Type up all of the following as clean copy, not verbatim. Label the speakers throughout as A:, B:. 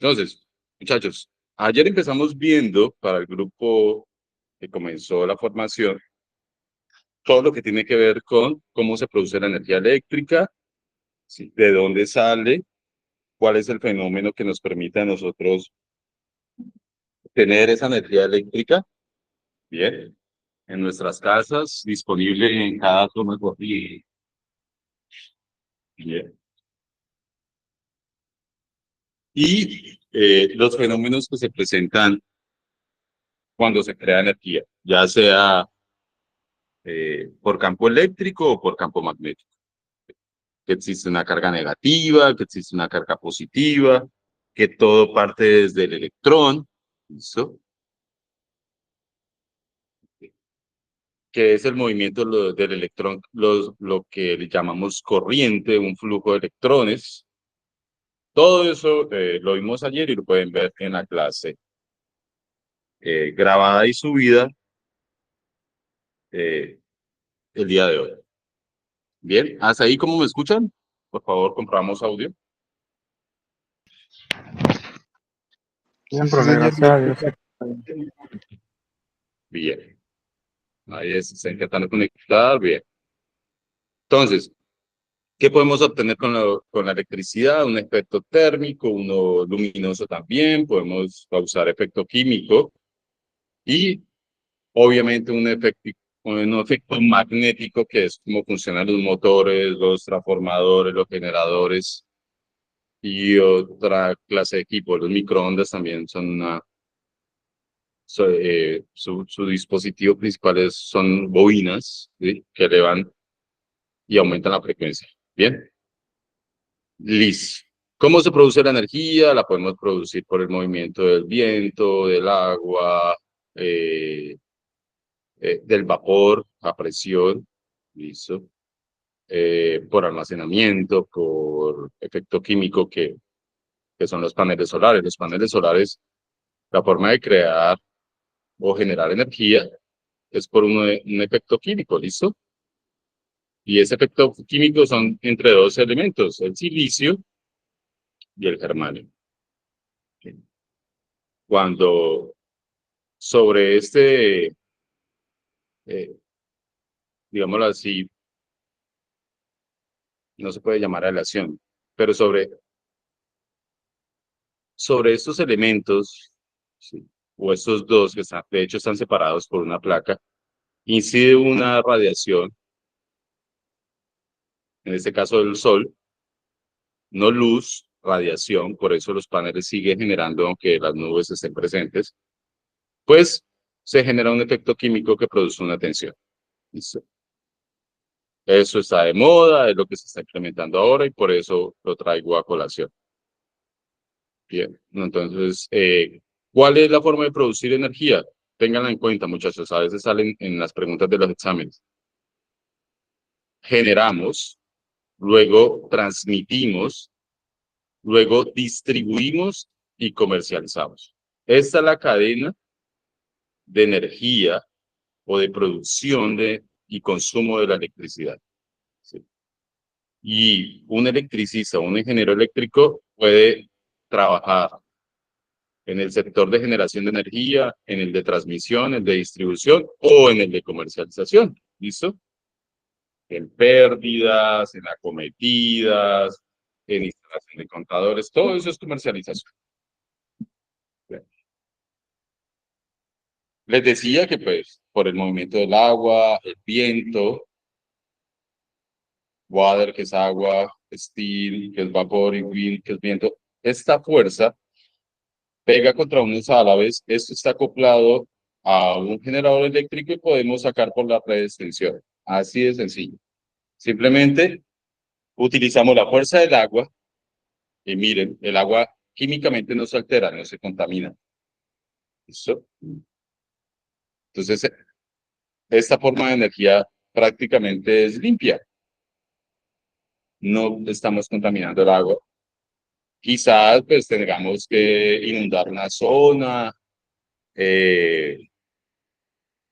A: Entonces, muchachos, ayer empezamos viendo para el grupo que comenzó la formación todo lo que tiene que ver con cómo se produce la energía eléctrica, ¿sí? De dónde sale, cuál es el fenómeno que nos permite a nosotros tener esa energía eléctrica, bien, en nuestras casas, disponible en cada toma de corriente. Bien. Y los fenómenos que se presentan cuando se crea energía, ya sea por campo eléctrico o por campo magnético. Que existe una carga negativa, que existe una carga positiva, que todo parte desde el electrón, ¿listo? Que es el movimiento del electrón, lo que le llamamos corriente, un flujo de electrones. Todo eso lo vimos ayer y lo pueden ver en la clase grabada y subida eh, el día de hoy. Bien, ¿hasta ahí cómo me escuchan? Por favor, compramos audio.
B: Bien,
C: Sí,
B: profe,
C: señor.
B: gracias a Dios.
A: Bien, ahí se intentando conectar, bien. Entonces, ¿qué podemos obtener con la electricidad? Un efecto térmico, uno luminoso también, podemos causar efecto químico y obviamente un efecto magnético que es cómo funcionan los motores, los transformadores, los generadores y otra clase de equipo. Los microondas también son su dispositivo principal son bobinas, ¿sí? Que elevan y aumentan la frecuencia. Bien. Listo. ¿Cómo se produce la energía? La podemos producir por el movimiento del viento, del agua, eh, del vapor a presión, listo. Por almacenamiento, por efecto químico que son los paneles solares. Los paneles solares, la forma de crear o generar energía es por un efecto químico, ¿listo? Y ese efecto químico son entre dos elementos, el silicio y el germanio. Cuando sobre eh, digámoslo así, no se puede llamar relación, pero sobre estos elementos, sí, o estos dos que están, de hecho están separados por una placa, incide una radiación, en este caso del sol, no luz, radiación, por eso los paneles siguen generando aunque las nubes estén presentes, pues se genera un efecto químico que produce una tensión. ¿Listo? Eso está de moda, es lo que se está implementando ahora y por eso lo traigo a colación. Bien, entonces, ¿cuál es la forma de producir energía? Ténganla en cuenta, muchachos, a veces salen en las preguntas de los exámenes. Generamos, luego transmitimos, luego distribuimos y comercializamos. Esta es la cadena de energía o de producción y consumo de la electricidad. ¿Sí? Y un electricista, un ingeniero eléctrico puede trabajar en el sector de generación de energía, en el de transmisión, en el de distribución o en el de comercialización. ¿Listo? En pérdidas, en acometidas, en instalación de contadores, todo eso es comercialización. Les decía que pues por el movimiento del agua, el viento, water, que es agua, steel, que es vapor, y wind, que es viento, esta fuerza pega contra unos álabes, esto está acoplado a un generador eléctrico y podemos sacar por la red de extensión. Así de sencillo. Simplemente utilizamos la fuerza del agua y miren, el agua químicamente no se altera, no se contamina. ¿Listo? Entonces, esta forma de energía prácticamente es limpia. No estamos contaminando el agua. Quizás pues tengamos que inundar una zona, eh,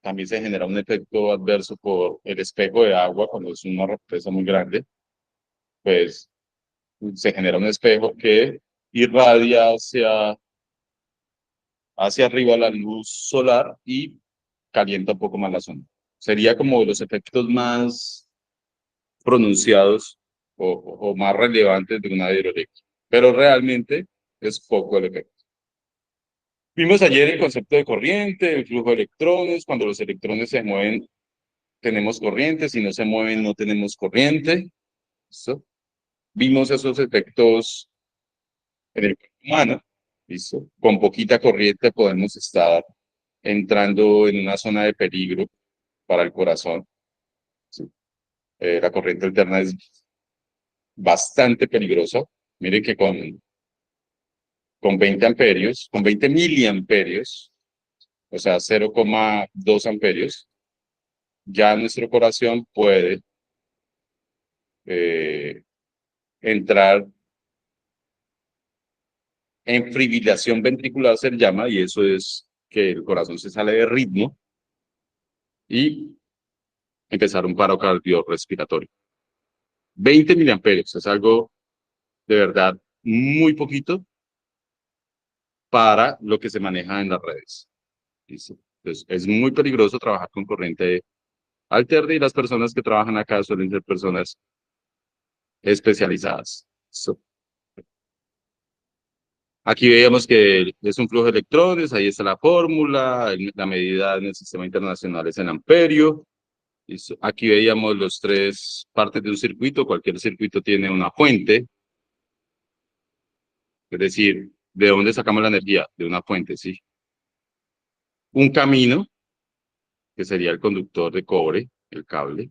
A: también se genera un efecto adverso por el espejo de agua cuando es una represa muy grande, pues se genera un espejo que irradia hacia arriba la luz solar y calienta un poco más la zona. Sería como los efectos más pronunciados o más relevantes de una hidroeléctrica, pero realmente es poco el efecto. Vimos ayer el concepto de corriente, el flujo de electrones. Cuando los electrones se mueven, tenemos corriente. Si no se mueven, no tenemos corriente. ¿Listo? Vimos esos efectos en el cuerpo humano. ¿Listo? Con poquita corriente podemos estar entrando en una zona de peligro para el corazón. ¿Sí? La corriente alterna es bastante peligrosa. Miren que con 20 amperios, con 20 miliamperios, o sea, 0,2 amperios, ya nuestro corazón puede entrar en fibrilación ventricular, se llama, y eso es que el corazón se sale de ritmo y empezar un paro cardiorrespiratorio. 20 miliamperios es algo de verdad muy poquito para lo que se maneja en las redes. ¿Listo? Entonces, es muy peligroso trabajar con corriente alterna y las personas que trabajan acá suelen ser personas especializadas. ¿Listo? Aquí veíamos que es un flujo de electrones, ahí está la fórmula, la medida en el sistema internacional es en amperio. ¿Listo? Aquí veíamos los tres partes de un circuito, cualquier circuito tiene una fuente, es decir, ¿de dónde sacamos la energía? De una fuente, ¿sí? Un camino, que sería el conductor de cobre, el cable,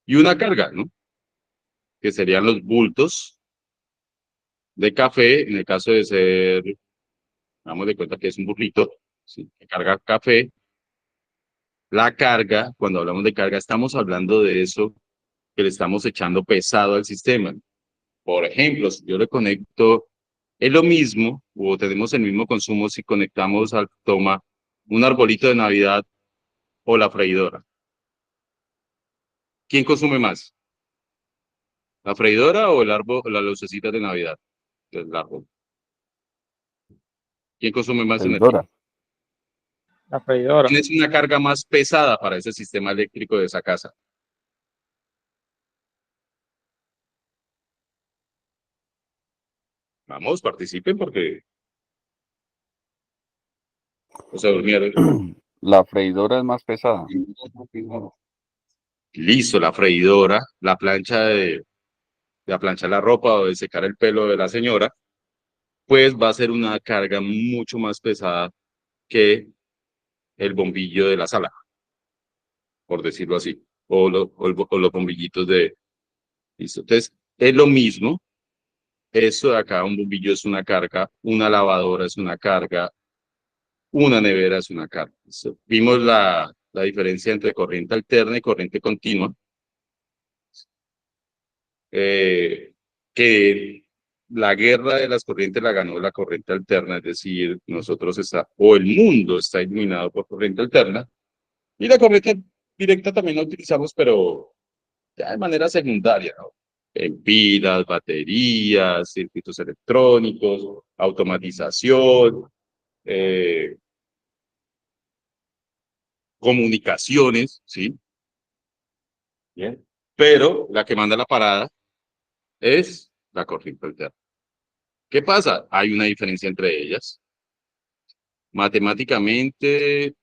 A: y una carga, ¿no? Que serían los bultos de café, en el caso de ser, damos de cuenta que es un burrito, ¿sí? Que carga café. La carga, cuando hablamos de carga, estamos hablando de eso que le estamos echando pesado al sistema. Por ejemplo, si yo le conecto, es lo mismo, o tenemos el mismo consumo si conectamos al toma un arbolito de Navidad o la freidora. ¿Quién consume más? ¿La freidora o el árbol, o las lucecitas de Navidad? El árbol. ¿Quién consume más energía?
B: Freidora.
C: La freidora.
A: ¿Quién es una carga más pesada para ese sistema eléctrico de esa casa? Vamos, participen porque no se durmieron.
B: La freidora es más pesada.
A: Listo, la freidora, la plancha de aplanchar la ropa o de secar el pelo de la señora, pues va a ser una carga mucho más pesada que el bombillo de la sala, por decirlo así, o los bombillitos de... Listo. Entonces, es lo mismo. Eso de acá, un bombillo es una carga, una lavadora es una carga, una nevera es una carga. ¿Listo? Vimos la diferencia entre corriente alterna y corriente continua. Que la guerra de las corrientes la ganó la corriente alterna, es decir, nosotros o el mundo está iluminado por corriente alterna, y la corriente directa también la utilizamos, pero ya de manera secundaria, ¿no? En pilas, baterías, circuitos electrónicos, automatización, eh, comunicaciones, ¿sí? Bien. Pero la que manda la parada es la corriente alterna. ¿Qué pasa? Hay una diferencia entre ellas. Matemáticamente,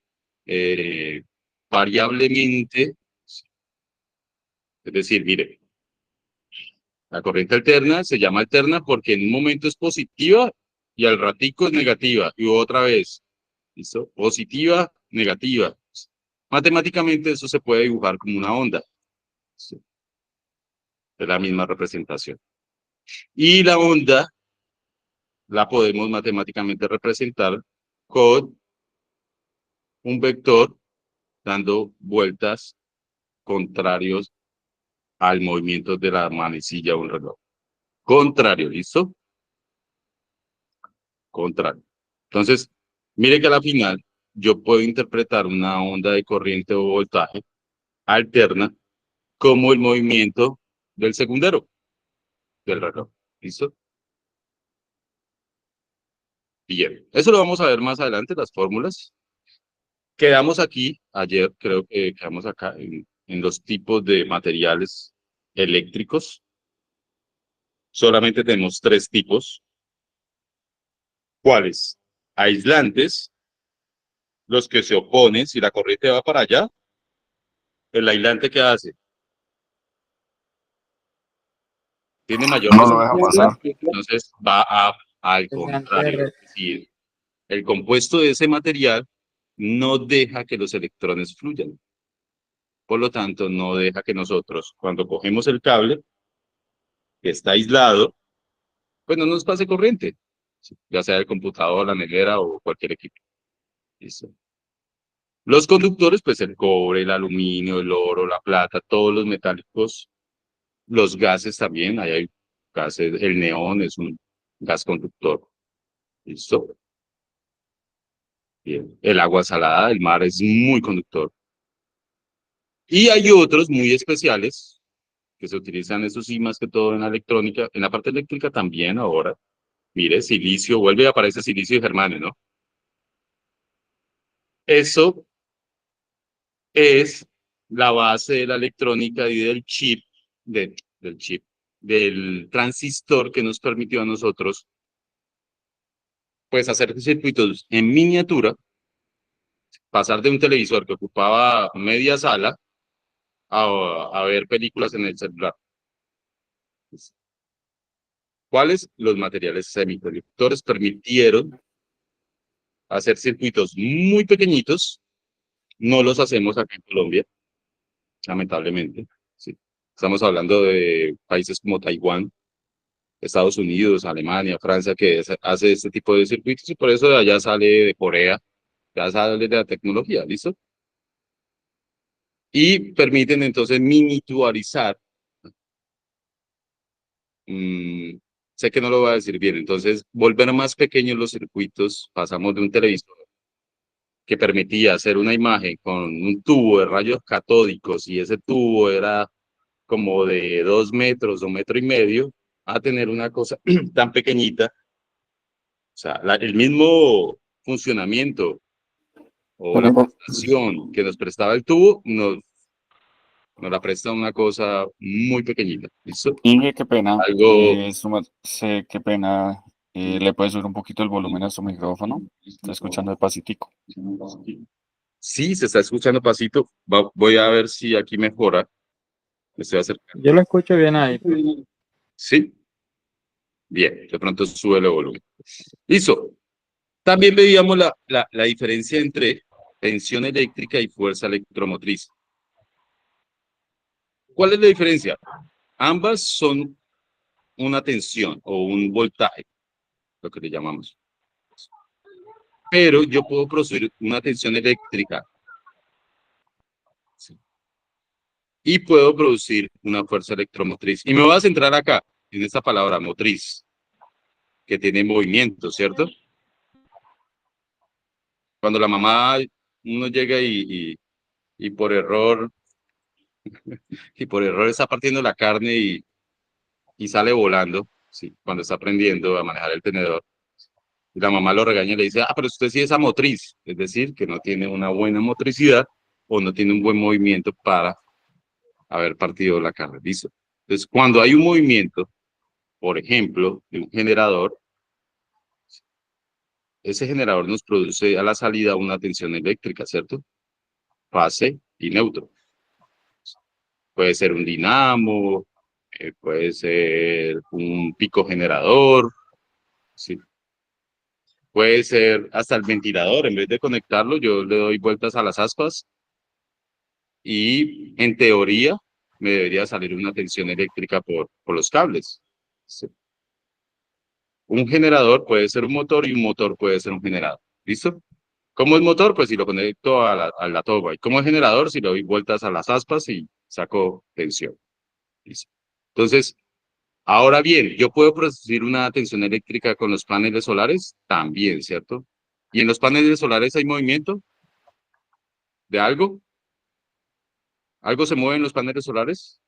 A: eh, variablemente, es decir, mire, la corriente alterna se llama alterna porque en un momento es positiva y al ratico es negativa y otra vez, ¿listo? Positiva, negativa. Matemáticamente eso se puede dibujar como una onda. ¿Sí? Es la misma representación. Y la onda la podemos matemáticamente representar con un vector dando vueltas contrarios al movimiento de la manecilla o un reloj. Contrario, ¿listo? Contrario. Entonces, mire que a la final yo puedo interpretar una onda de corriente o voltaje alterna como el movimiento del segundero del reloj. ¿Listo? Bien, eso lo vamos a ver más adelante, las fórmulas. Quedamos aquí, ayer creo que quedamos acá en los tipos de materiales eléctricos. Solamente tenemos 3 tipos. ¿Cuáles? Aislantes, los que se oponen si la corriente va para allá. ¿El aislante qué hace? Tiene mayor
B: No lo deja
A: resistencia,
B: pasar.
A: entonces va al contrario. Es decir, el compuesto de ese material no deja que los electrones fluyan. Por lo tanto, no deja que nosotros, cuando cogemos el cable, que está aislado, pues no nos pase corriente, ya sea el computador, la nevera o cualquier equipo. Listo. Los conductores, pues el cobre, el aluminio, el oro, la plata, todos los metálicos, los gases también, ahí hay gases, el neón es un gas conductor. Listo. Bien. El agua salada del mar es muy conductor. Y hay otros muy especiales que se utilizan, eso sí, más que todo en la electrónica, en la parte eléctrica también ahora. Mire, silicio, vuelve y aparece silicio y germanio, ¿no? Eso es la base de la electrónica y del chip, del transistor que nos permitió a nosotros, pues, hacer circuitos en miniatura, pasar de un televisor que ocupaba media sala a ver películas en el celular. ¿Cuáles? Los materiales semiconductores permitieron hacer circuitos muy pequeñitos. No los hacemos acá en Colombia, lamentablemente. Sí. Estamos hablando de países como Taiwán, Estados Unidos, Alemania, Francia, que hace este tipo de circuitos y por eso de allá sale de Corea, ya sale de la tecnología, ¿listo? Y permiten entonces miniaturizar. Sé que no lo voy a decir bien, entonces volver más pequeños los circuitos, pasamos de un televisor que permitía hacer una imagen con un tubo de rayos catódicos y ese tubo era como de 2 metros o 1,5 metros, a tener una cosa tan pequeñita. O sea, el mismo funcionamiento o la prestación que nos prestaba el tubo nos la presta una cosa muy pequeñita. ¿Listo?
B: Inge, qué pena.
A: Algo.
B: Qué pena. ¿Le puedes subir un poquito el volumen a su micrófono? Está escuchando de pasitico.
A: Sí, se está escuchando pasito. Voy a ver si aquí mejora. Me estoy acercando.
C: Yo lo escucho bien ahí.
A: Sí. Bien, de pronto sube el volumen. Listo. También veíamos la diferencia entre tensión eléctrica y fuerza electromotriz. ¿Cuál es la diferencia? Ambas son una tensión o un voltaje, lo que le llamamos. Pero yo puedo producir una tensión eléctrica, ¿sí? Y puedo producir una fuerza electromotriz. Y me voy a centrar acá, en esta palabra motriz, que tiene movimiento, ¿cierto? Cuando la mamá, uno llega y por error, está partiendo la carne y sale volando, ¿sí? Cuando está aprendiendo a manejar el tenedor. Y la mamá lo regaña y le dice, pero usted sí es motriz, es decir, que no tiene una buena motricidad o no tiene un buen movimiento para haber partido la carne. ¿Listo? Entonces, cuando hay un movimiento, por ejemplo, de un generador, ese generador nos produce a la salida una tensión eléctrica, ¿cierto? Fase y neutro. Puede ser un dinamo, puede ser un pico generador, ¿sí? Puede ser hasta el ventilador, en vez de conectarlo, yo le doy vueltas a las aspas y en teoría me debería salir una tensión eléctrica por los cables. ¿Sí? Un generador puede ser un motor y un motor puede ser un generador. ¿Listo? ¿Cómo es motor? Pues si lo conecto a la toma. ¿Y cómo es generador? Si le doy vueltas a las aspas y saco tensión. ¿Listo? Entonces, ahora bien, ¿yo puedo producir una tensión eléctrica con los paneles solares? También, ¿cierto? ¿Y en los paneles solares hay movimiento de algo? ¿Algo se mueve en los paneles solares?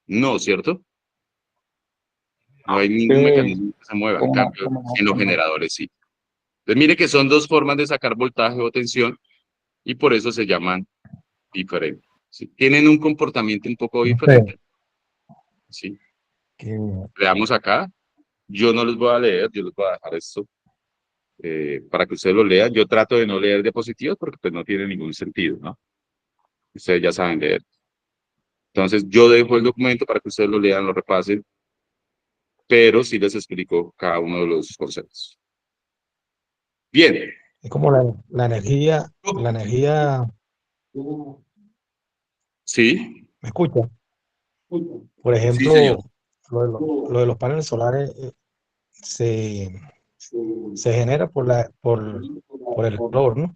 A: No, ¿cierto? No hay ningún
C: Sí,
A: mecanismo que se mueva. En
C: como,
A: cambio,
C: como,
A: en los
C: como,
A: generadores sí. Entonces, mire que son dos formas de sacar voltaje o tensión y por eso se llaman diferentes. ¿Sí? Tienen un comportamiento un poco diferente. ¿Sí? Veamos acá. Yo no los voy a leer, yo les voy a dejar esto para que ustedes lo lean. Yo trato de no leer diapositivas porque pues no tiene ningún sentido, ¿no? Ustedes ya saben leer. Entonces, yo dejo el documento para que ustedes lo lean, lo repasen, pero sí les explico cada uno de los conceptos. Bien.
D: Es como la energía,
A: Sí.
D: ¿me escucha? Por
A: Sí,
D: ejemplo,
A: señor.
D: lo de los paneles solares se genera por el calor, ¿no?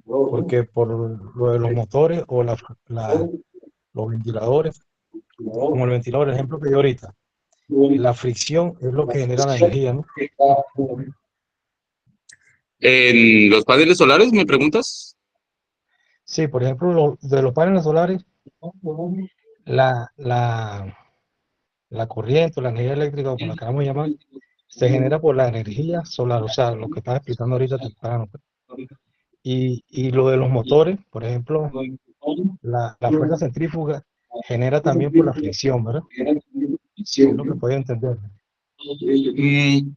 D: Porque por lo de los motores o los ventiladores, como el ventilador, el ejemplo que dio ahorita, la fricción es lo que genera la energía, ¿no?
A: ¿En los paneles solares me preguntas?
D: Sí, por ejemplo, de los paneles solares, la, la, la corriente o la energía eléctrica, o como la queramos llamar, se genera por la energía solar, o sea, lo que estaba explicando ahorita temprano. Y lo de los motores, por ejemplo, la fuerza centrífuga genera también por la fricción, ¿verdad? Es lo que puedo entender.
A: Mm,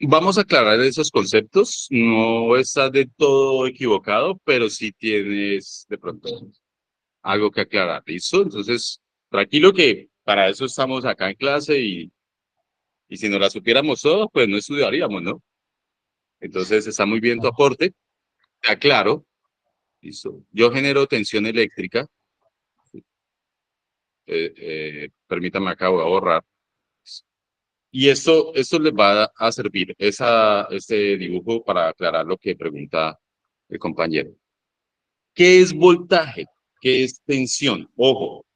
A: Vamos a aclarar esos conceptos. No estás de todo equivocado, pero sí tienes de pronto algo que aclarar. ¿Listo? Entonces, tranquilo que para eso estamos acá en clase y si no la supiéramos todo, pues no estudiaríamos, ¿no? Entonces, está muy bien tu aporte. Te aclaro. Listo. Yo genero tensión eléctrica. Permítame acá, voy a borrar. Y esto les va a servir, este dibujo, para aclarar lo que pregunta el compañero. ¿Qué es voltaje? ¿Qué es tensión? Ojo,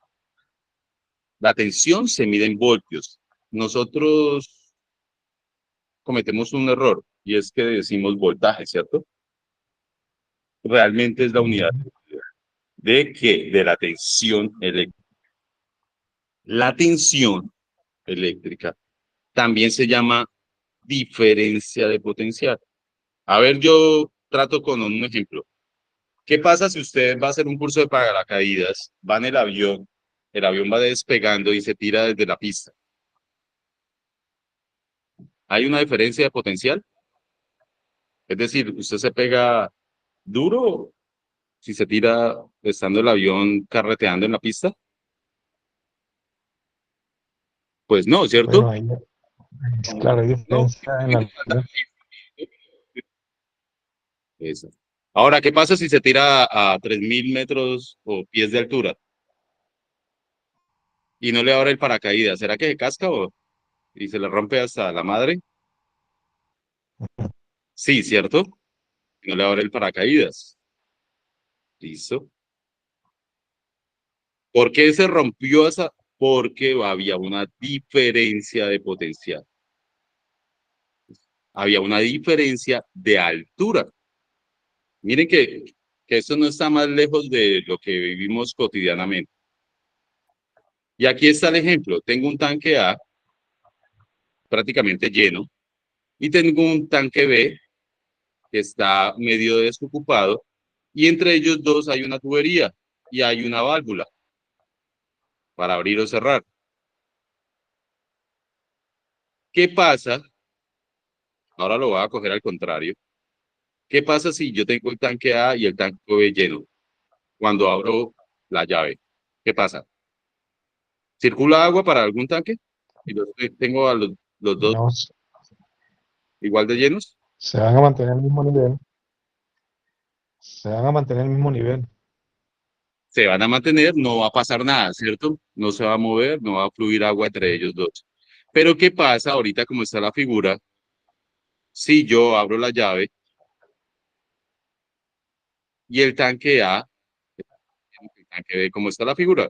A: la tensión se mide en voltios. Nosotros cometemos un error y es que decimos voltaje, ¿cierto? Realmente es la unidad de qué? De la tensión eléctrica. La tensión eléctrica también se llama diferencia de potencial. A ver, yo trato con un ejemplo. ¿Qué pasa si usted va a hacer un curso de paracaídas, va en el avión va despegando y se tira desde la pista? ¿Hay una diferencia de potencial? Es decir, ¿usted se pega duro si se tira estando el avión carreteando en la pista? Pues no, ¿cierto?
D: Bueno, ahí, claro, hay
A: No.
D: diferencia en la altura.
A: Eso. Ahora, ¿qué pasa si se tira a 3.000 metros o pies de altura y no le abre el paracaídas? ¿Será que se casca y se le rompe hasta la madre? Sí, ¿cierto? No le abre el paracaídas. ¿Listo? ¿Por qué se rompió esa? Porque había una diferencia de potencial. Había una diferencia de altura. Miren que esto no está más lejos de lo que vivimos cotidianamente. Y aquí está el ejemplo. Tengo un tanque A prácticamente lleno y tengo un tanque B que está medio desocupado y entre ellos dos hay una tubería y hay una válvula para abrir o cerrar. ¿Qué pasa? Ahora lo voy a coger al contrario. ¿Qué pasa si yo tengo el tanque A y el tanque B lleno? Cuando abro la llave, ¿qué pasa? ¿Circula agua para algún tanque? Y tengo a los dos
D: No,
A: igual de llenos.
D: se van a mantener el mismo nivel. Se van a mantener el mismo nivel.
A: Se van a mantener, no va a pasar nada, ¿cierto? No se va a mover, no va a fluir agua entre ellos dos. Pero ¿qué pasa ahorita como está la figura? Si yo abro la llave y el tanque A, el tanque B, ¿cómo está la figura?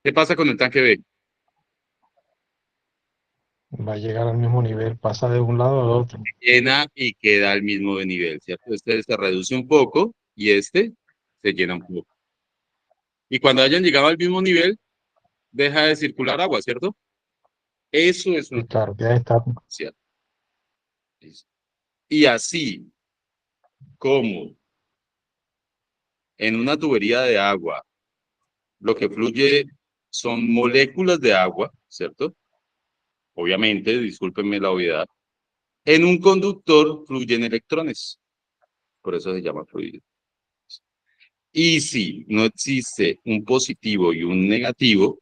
A: ¿Qué pasa con el tanque B?
D: Va a llegar al mismo nivel, pasa de un lado al otro.
A: Llena y queda al mismo nivel, ¿cierto? Este se reduce un poco y este se llena un poco. Y cuando hayan llegado al mismo nivel, deja de circular agua, ¿cierto? Eso es
D: Y
A: una
D: claro, ya está.
A: potencia. Y así, como en una tubería de agua lo que fluye son moléculas de agua, ¿cierto? Obviamente, discúlpenme la obviedad. En un conductor fluyen electrones, por eso se llama fluido. Y si no existe un positivo y un negativo,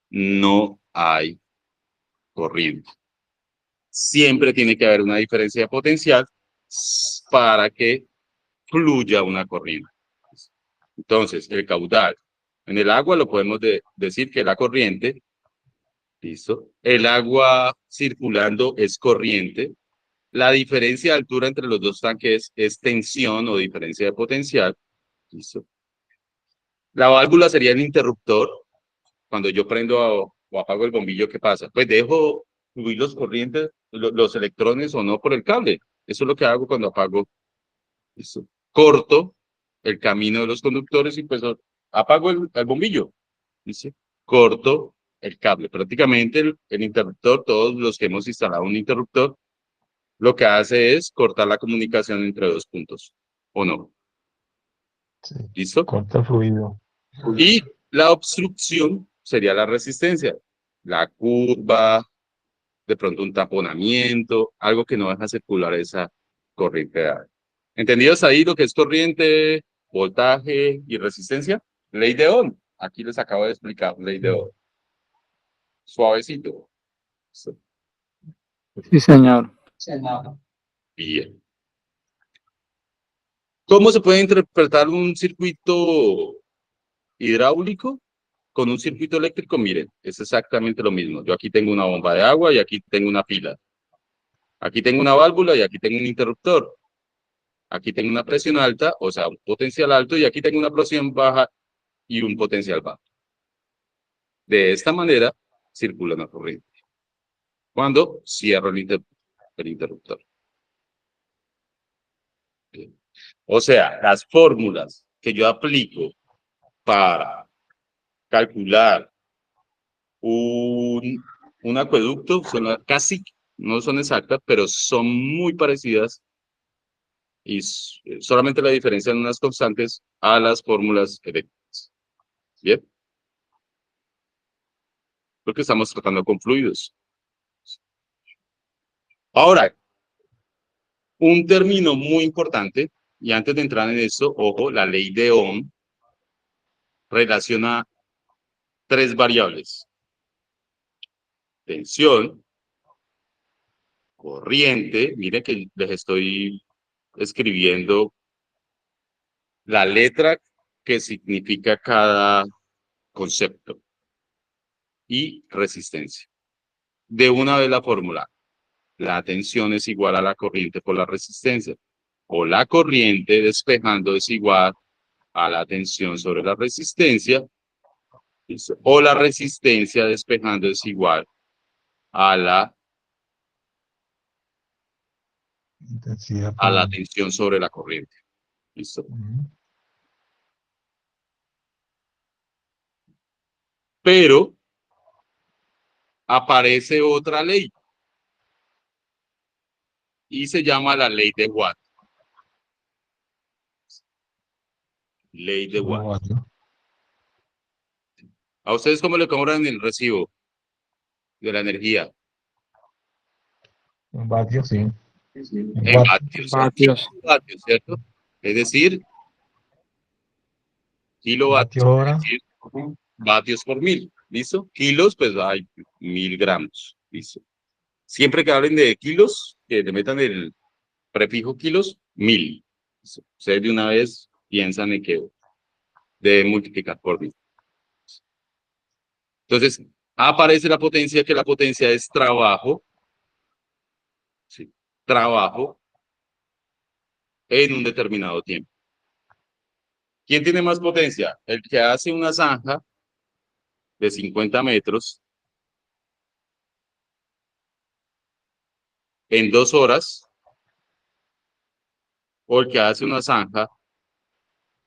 A: no hay corriente. Siempre tiene que haber una diferencia de potencial para que fluya una corriente. Entonces, el caudal en el agua lo podemos decir que la corriente, ¿listo? El agua circulando es corriente. La diferencia de altura entre los dos tanques es tensión o diferencia de potencial. ¿Listo? La válvula sería el interruptor. Cuando yo prendo o apago el bombillo, ¿qué pasa? Pues dejo fluir los corrientes, los electrones o no por el cable. Eso es lo que hago cuando apago. ¿Listo? Corto el camino de los conductores y pues apago el bombillo. ¿Listo? Corto el cable. Prácticamente el interruptor, todos los que hemos instalado un interruptor, lo que hace es cortar la comunicación entre dos puntos, ¿o no?
D: Sí,
A: ¿Listo?
D: corta el fluido.
A: Y la obstrucción sería la resistencia, la curva, de pronto un taponamiento, algo que no deja circular esa corriente de aire. ¿Entendidos ahí lo que es corriente, voltaje y resistencia? Ley de Ohm. Aquí les acabo de explicar, ley de Ohm. Suavecito.
C: Sí, señor.
A: Bien. ¿Cómo se puede interpretar un circuito hidráulico con un circuito eléctrico? Miren, es exactamente lo mismo. Yo aquí tengo una bomba de agua y aquí tengo una pila. Aquí tengo una válvula y aquí tengo un interruptor. Aquí tengo una presión alta, o sea, un potencial alto, y aquí tengo una presión baja y un potencial bajo. De esta manera circula una corriente. Cuando cierro el interruptor. Bien. O sea, las fórmulas que yo aplico para calcular un acueducto son casi, no son exactas, pero son muy parecidas y solamente la diferencia en unas constantes a las fórmulas eléctricas. Bien. Porque estamos tratando con fluidos. Ahora, un término muy importante, y antes de entrar en eso, ojo, la ley de Ohm relaciona tres variables: tensión, corriente, mire que les estoy escribiendo la letra que significa cada concepto, y resistencia. De una vez la fórmula, la tensión es igual a la corriente por la resistencia, o la corriente despejando es igual a la tensión sobre la resistencia, o la resistencia despejando es igual a
D: Intensidad
A: la
D: por...
A: tensión sobre la corriente. ¿Listo? Pero aparece otra ley y se llama la ley de Watt. Ley de Watt. ¿A ustedes cómo le cobran el recibo de la energía?
D: En vatios, sí.
A: En vatios.
C: Vatios.
A: Vatios, ¿cierto? Es decir, kilovatios,
D: Vatios hora.
A: es decir, vatios por mil. ¿Listo? Kilos, pues hay 1000 gramos. ¿Listo? Siempre que hablen de kilos, que le metan el prefijo kilos, 1000. ¿Listo? Ustedes de una vez piensan en que deben multiplicar por 1000. Entonces, aparece la potencia, que la potencia es trabajo. ¿Sí? Trabajo en un determinado tiempo. ¿Quién tiene más potencia? El que hace una zanja de 50 metros en 2 horas, o el que hace una zanja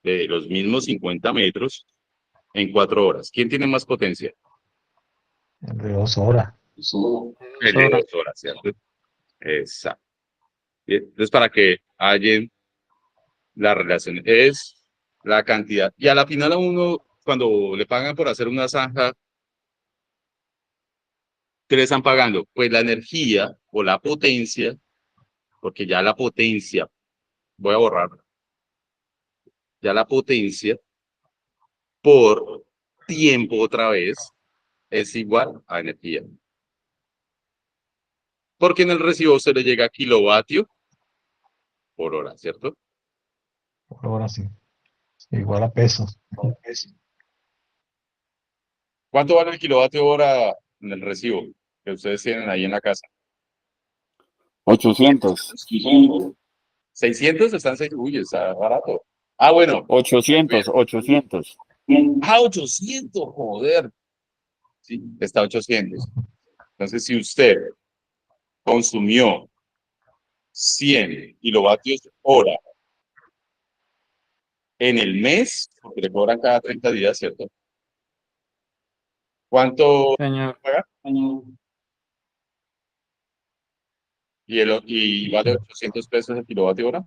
A: de los mismos 50 metros en 4 horas. ¿Quién tiene más potencia?
D: De 2 horas.
A: El de 2 horas, ¿cierto? Exacto. Bien. Entonces, para que La relación es la cantidad. Y a la final a uno, cuando le pagan por hacer una zanja, ¿qué le están pagando? Pues la energía o la potencia, porque ya la potencia, voy a borrar, ya la potencia por tiempo otra vez es igual a energía. Porque en el recibo se le llega a kilovatio por hora, ¿cierto?
D: Por ahora sí. Igual a pesos.
A: ¿Cuánto vale el kilovatio hora en el recibo que ustedes tienen ahí en la casa?
B: 800.
A: 600 están 6. Uy, está barato. Ah, bueno.
B: 800, 800.
A: 800, joder. Sí, está 800. Entonces, si usted consumió 100 kilovatios hora en el mes, porque le cobran cada 30 días, ¿cierto? ¿Cuánto
C: Señor,
A: paga? Y vale 800 pesos el kilovatio hora.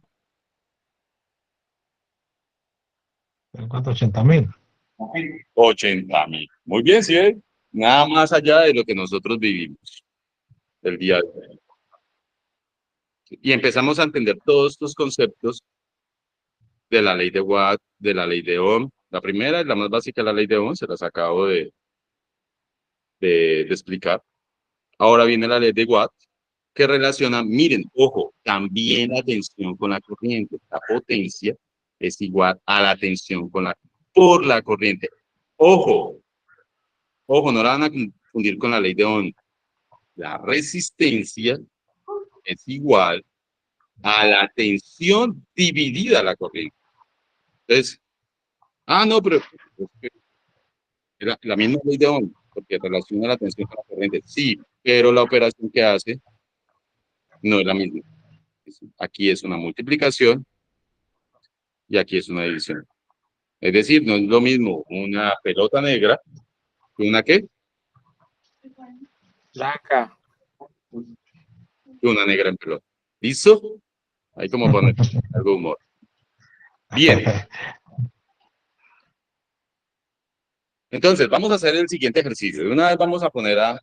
D: ¿En cuánto? 80.000.
A: 80.000. Muy bien, ¿sí? Nada más allá de lo que nosotros vivimos el día de hoy. Y empezamos a entender todos estos conceptos de la ley de Watt, de la ley de Ohm. La primera y la más básica, la ley de Ohm, se las acabo de explicar. Ahora viene la ley de Watt, que relaciona, miren, ojo, también la tensión con la corriente. La potencia es igual a la tensión por la corriente. Ojo, ojo, no la van a confundir con la ley de Ohm. La resistencia es igual a la tensión dividida la corriente. Entonces, no, pero la misma ley de Ohm, porque relaciona la tensión con la corriente. Sí, pero la operación que hace no es la misma. Aquí es una multiplicación y aquí es una división. Es decir, no es lo mismo una pelota negra que una ¿qué?
C: blanca.
A: Que una negra en pelota. ¿Listo? Hay como poner algo de humor. Bien. Entonces, vamos a hacer el siguiente ejercicio. De una vez vamos a poner a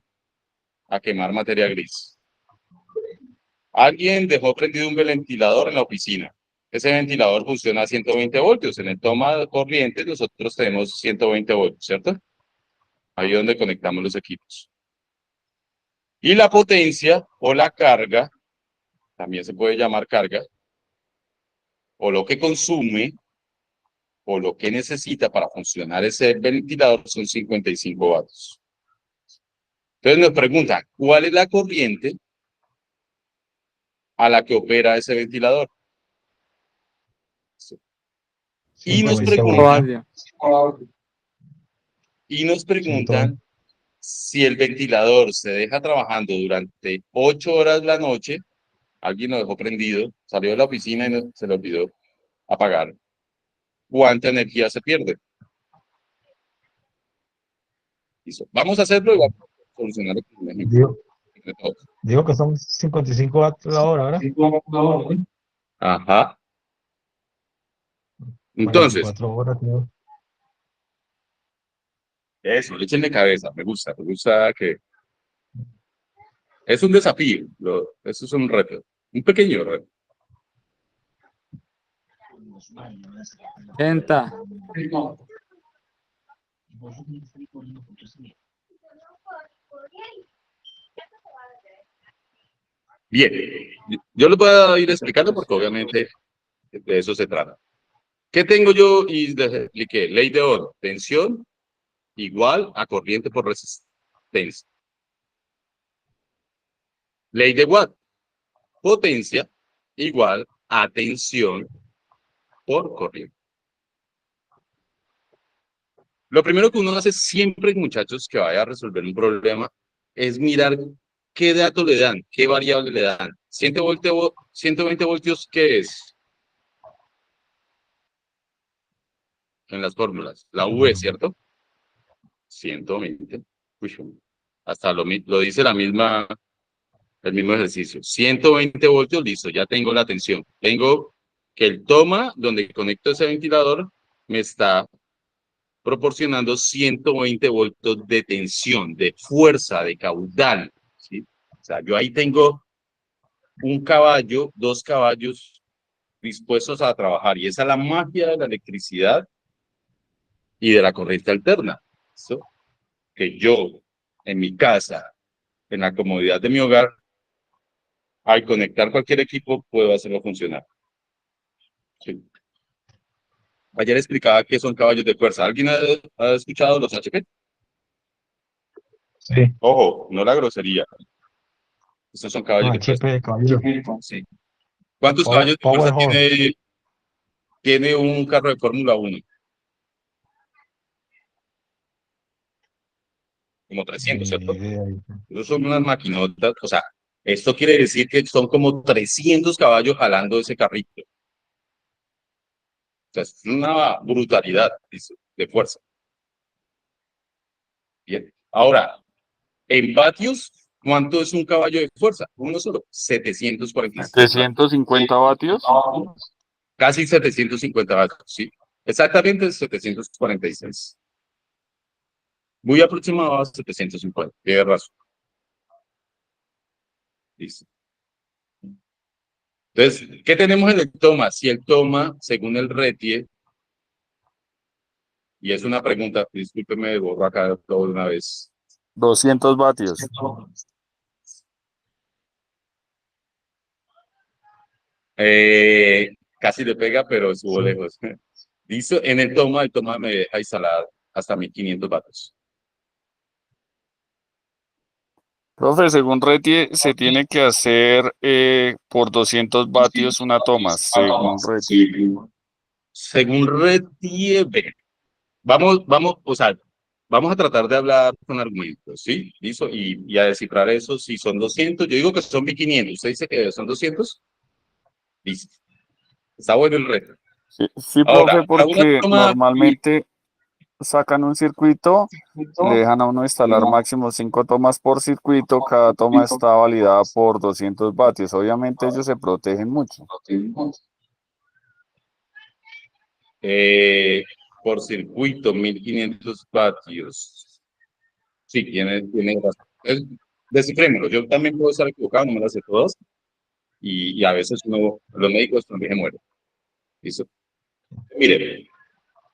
A: quemar materia gris. Alguien dejó prendido un ventilador en la oficina. Ese ventilador funciona a 120 voltios. En el toma de corriente nosotros tenemos 120 voltios, ¿cierto? Ahí es donde conectamos los equipos. Y la potencia o la carga, también se puede llamar carga, o lo que consume, o lo que necesita para funcionar ese ventilador son 55 vatios. Entonces nos preguntan, ¿cuál es la corriente a la que opera ese ventilador? Y nos
D: 120
A: preguntan,
C: Ovadio.
A: y nos preguntan si el ventilador se deja trabajando durante 8 horas la noche, alguien lo dejó prendido, salió de la oficina y se le olvidó apagar, ¿cuánta energía se pierde? Listo. Vamos a hacerlo y vamos a solucionarlo con un ejemplo.
D: Digo que son 55 vatios la hora, ¿verdad?
A: Ajá. Entonces,
D: 44 horas, creo.
A: eso, échenle cabeza, me gusta que es un desafío, eso es un reto, un pequeño reto.
C: 80.
A: Bien, yo lo voy a ir explicando porque obviamente de eso se trata. ¿Qué tengo yo? Y les expliqué, ley de Ohm, tensión igual a corriente por resistencia. Ley de Watt, potencia igual a tensión por corriente. Lo primero que uno hace siempre, muchachos, que vaya a resolver un problema, es mirar qué dato le dan, qué variable le dan. 120 voltios, ¿qué es? En las fórmulas. La V, ¿cierto? 120. Uy, hasta lo dice el mismo ejercicio. 120 voltios, listo, ya tengo la tensión. Tengo que el toma donde conecto ese ventilador me está proporcionando 120 voltios de tensión, de fuerza, de caudal, ¿sí? O sea, yo ahí tengo un caballo, 2 caballos dispuestos a trabajar, y esa es la magia de la electricidad y de la corriente alterna, ¿sí? Que yo, en mi casa, en la comodidad de mi hogar, al conectar cualquier equipo, puedo hacerlo funcionar. Sí. Ayer explicaba qué son caballos de fuerza. ¿Alguien ha escuchado los HP?
D: Sí.
A: Ojo, no la grosería. Estos son caballos
D: No,
A: de fuerza.
D: HP, caballero.
A: Sí. ¿Cuántos caballos de
D: Power
A: fuerza
D: horse.
A: tiene un carro de Fórmula 1? Como 300,
D: Ni
A: ¿cierto?
D: idea.
A: Esos son unas maquinotas. O sea, esto quiere decir que son como 300 caballos jalando ese carrito. O sea, es una brutalidad de fuerza. Bien. Ahora, en vatios, ¿cuánto es un caballo de fuerza? Uno solo, 746 vatios.
B: 750 vatios.
A: Casi 750 vatios, ¿sí? Exactamente 746. Muy aproximado a 750, tiene razón. Listo. Entonces, ¿qué tenemos en el toma? Si el toma, según el RETIE, y es una pregunta, discúlpeme, borro acá todo de una vez.
B: 200 vatios.
A: Casi le pega, pero estuvo lejos. Listo, en el toma me deja instalar hasta 1500 vatios.
B: Profe, según RETIE, se tiene que hacer por 200 vatios una toma, según RETIE.
A: Según RETIE, vamos, o sea, vamos a tratar de hablar con argumentos, ¿sí? Listo, y a descifrar eso, si son 200, yo digo que son 1500, ¿usted dice que son 200? Listo, está bueno el reto.
B: Sí,
A: Ahora,
B: profe,
A: para una
B: porque
A: toma,
B: normalmente sacan un circuito, le dejan a uno instalar máximo 5 tomas por circuito, cada toma está validada por 200 vatios. Obviamente ellos se protegen mucho.
A: por circuito, 1500 vatios. Sí, tiene razón. Descifrémoslo, yo también puedo estar equivocado, no me las sé todas, y a veces los médicos también se mueren. ¿Listo? Mire,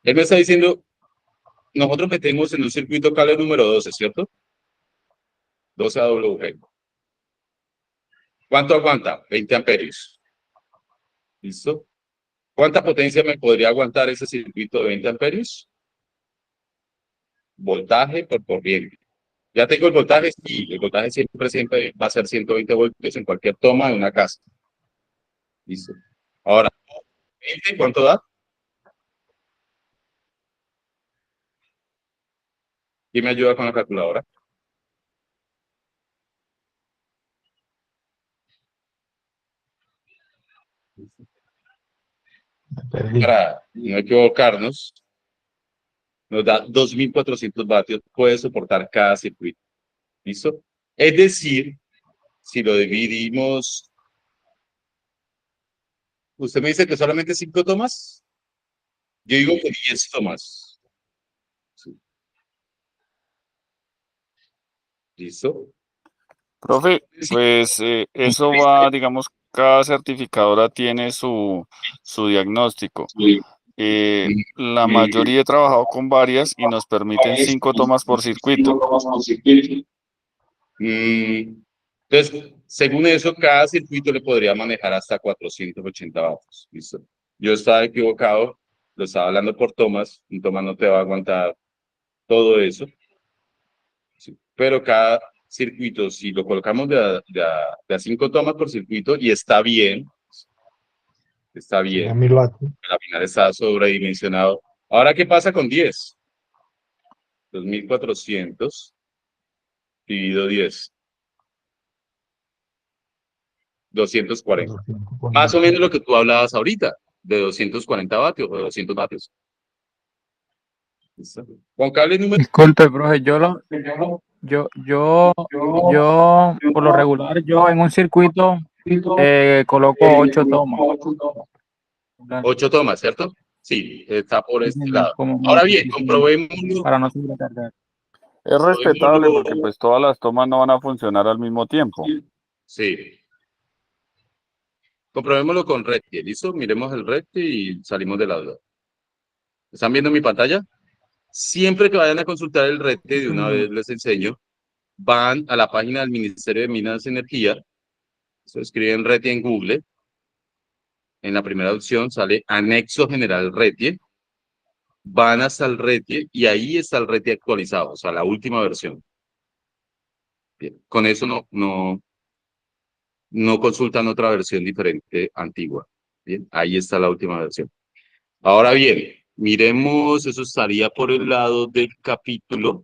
A: él me está diciendo, nosotros metemos en un circuito cable número 12, ¿cierto? 12 AWG. ¿Cuánto aguanta? 20 amperios. ¿Listo? ¿Cuánta potencia me podría aguantar ese circuito de 20 amperios? Voltaje por corriente. Ya tengo el voltaje, sí, el voltaje siempre va a ser 120 voltios en cualquier toma de una casa. Listo. Ahora, 20, ¿cuánto da? ¿Quién me ayuda con la calculadora?
D: Perdí.
A: Para no equivocarnos, nos da 2400 vatios, puede soportar cada circuito. ¿Listo? Es decir, si lo dividimos, usted me dice que solamente 5 tomas, yo digo que 10 tomas. Sí. ¿Listo?
B: Profe, pues eso va, digamos, cada certificadora tiene su diagnóstico. La mayoría he trabajado con varias y nos permiten 5 tomas por circuito.
A: Entonces, según eso, cada circuito le podría manejar hasta 480 vatios. ¿Listo? Yo estaba equivocado, lo estaba hablando por tomas, un toma no te va a aguantar todo eso. Sí. Pero cada circuito, si lo colocamos de a 5 tomas por circuito, y está bien,
D: Sería 1000 vatios.
A: al final está sobredimensionado. Ahora, ¿qué pasa con 10? 2400 dividido 10. 240. Más o menos lo que tú hablabas ahorita, de 240 vatios o de 200 vatios. ¿Listo? Con cable número...
C: Disculpe, profe, por lo regular, yo en un circuito coloco 8 tomas. Claro.
A: 8 tomas, ¿cierto? Sí, está por
C: Sí,
A: este
C: señor,
A: lado.
C: como
A: Ahora bien,
C: multiplicidad,
A: comprobémoslo,
C: para no sobrecargar.
B: Es respetable porque
A: comprobémoslo,
B: pues todas las tomas no van a funcionar al mismo tiempo.
A: sí, comprobémoslo con Redkey, ¿listo? Miremos el Redkey y salimos de la duda. ¿Están viendo mi pantalla? Siempre que vayan a consultar el Redkey, de una vez les enseño, van a la página del Ministerio de Minas y Energía, se escriben Redkey en Google, en la primera opción sale Anexo General Redkey, van hasta el Redkey y ahí está el Redkey actualizado, o sea, la última versión. Bien, con eso no consultan otra versión diferente antigua. Bien, ahí está la última versión. Ahora bien, miremos, eso estaría por el lado del capítulo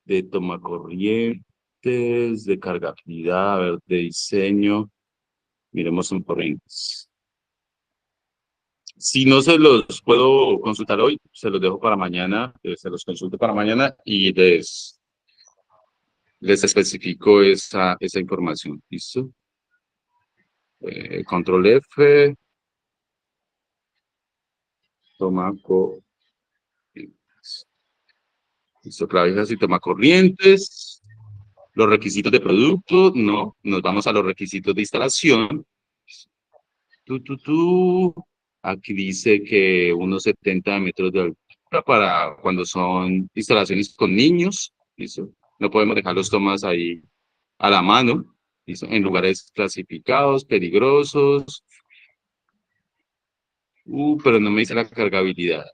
A: de toma corrientes, de cargabilidad, a ver, de diseño. Miremos en corrientes. Si no se los puedo consultar hoy, se los dejo para mañana, se los consulto para mañana y les especifico esa información. ¿Listo? Control F, toma corrientes. Listo, clavijas y toma corrientes. Los requisitos de producto, no. Nos vamos a los requisitos de instalación. Aquí dice que unos 70 metros de altura para cuando son instalaciones con niños. ¿Listo? No podemos dejar los tomas ahí a la mano. ¿Listo? En lugares clasificados, peligrosos. Pero no me dice la cargabilidad.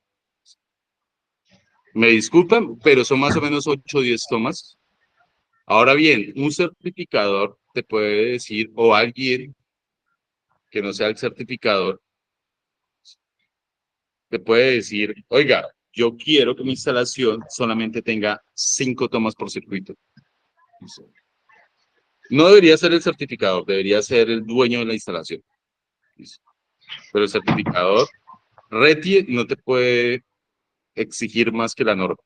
A: Me disculpan, pero son más o menos 8 o 10 tomas. Ahora bien, un certificador te puede decir, o alguien que no sea el certificador, te puede decir, oiga, yo quiero que mi instalación solamente tenga 5 tomas por circuito. No debería ser el certificador, debería ser el dueño de la instalación. Pero el certificador, RETI, no te puede exigir más que la norma.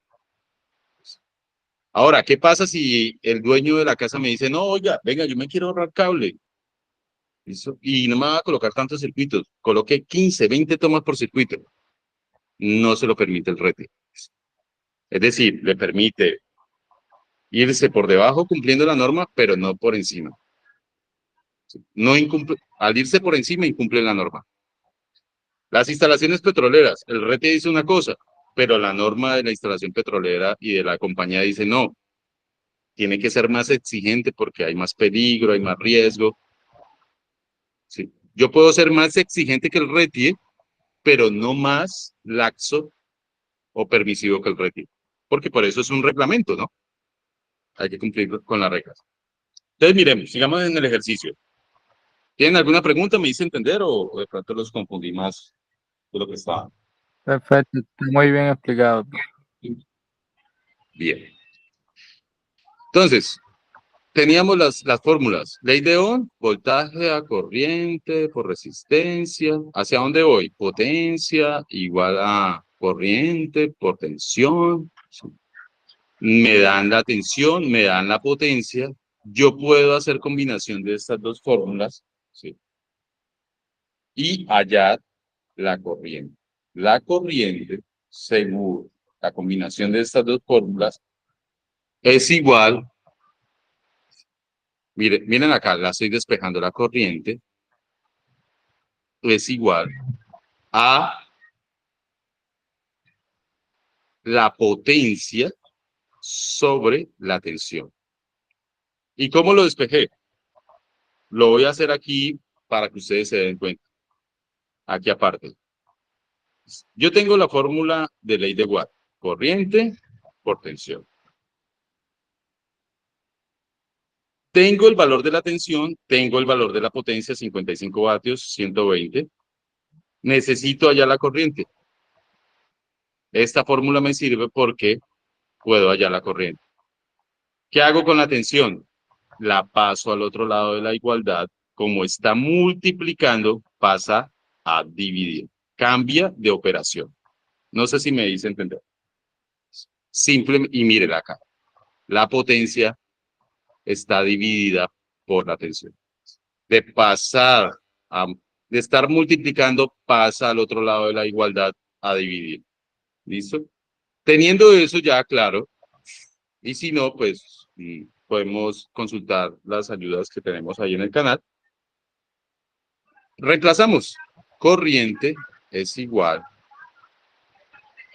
A: Ahora, ¿qué pasa si el dueño de la casa me dice, no, oiga, venga, yo me quiero ahorrar cable? ¿Listo? Y no me va a colocar tantos circuitos, coloque 15, 20 tomas por circuito. No se lo permite el RETI. Es decir, le permite irse por debajo cumpliendo la norma, pero no por encima. No incumple, al irse por encima incumple la norma. Las instalaciones petroleras, el RETI dice una cosa, pero la norma de la instalación petrolera y de la compañía dice no. Tiene que ser más exigente porque hay más peligro, hay más riesgo. Sí. Yo puedo ser más exigente que el RETI, pero no más laxo o permisivo que el RETI. Porque por eso es un reglamento, ¿no? Hay que cumplir con las reglas. Entonces, miremos, sigamos en el ejercicio. ¿Tienen alguna pregunta? ¿Me hice entender o de pronto los confundí más de lo que estaba?
C: Perfecto, está muy bien explicado, profe.
A: Bien. Entonces, teníamos las fórmulas. Ley de Ohm, voltaje a corriente por resistencia. ¿Hacia dónde voy? Potencia igual a corriente por tensión. Me dan la tensión, me dan la potencia. Yo puedo hacer combinación de estas dos fórmulas, ¿sí? Y hallar la corriente. La corriente, según la combinación de estas dos fórmulas, es igual, miren acá, la estoy despejando, la corriente es igual a la potencia sobre la tensión. ¿Y cómo lo despejé? Lo voy a hacer aquí para que ustedes se den cuenta. Aquí aparte. Yo tengo la fórmula de ley de Watt. Corriente por tensión. Tengo el valor de la tensión, tengo el valor de la potencia, 55 vatios, 120. Necesito hallar la corriente. Esta fórmula me sirve porque puedo hallar la corriente. ¿Qué hago con la tensión? La paso al otro lado de la igualdad. Como está multiplicando, pasa a dividir. Cambia de operación. No sé si me dice entender. Simple, y miren acá. La potencia está dividida por la tensión. De pasar a de estar multiplicando pasa al otro lado de la igualdad a dividir. ¿Listo? Teniendo eso ya claro, y si no, pues podemos consultar las ayudas que tenemos ahí en el canal. Reemplazamos. Corriente es igual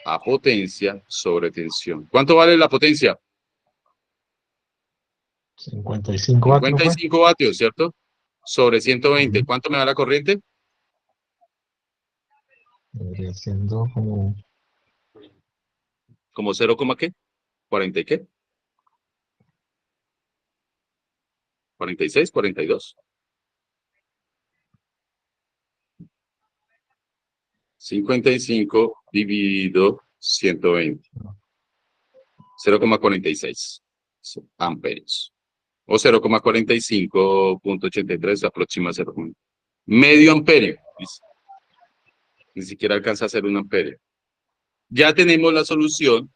A: a potencia sobre tensión. ¿Cuánto vale la potencia?
D: 55 vatios, pues.
A: 55 vatios, ¿cierto? Sobre 120. ¿Cuánto me da la corriente?
D: Vendría siendo como
A: ¿Como 0, qué? ¿40 y qué? 46, 42. 55 dividido 120. 0,46 amperios. O 0,45.83 aproxima a 0. Medio amperio. Ni siquiera alcanza a ser un amperio. Ya tenemos la solución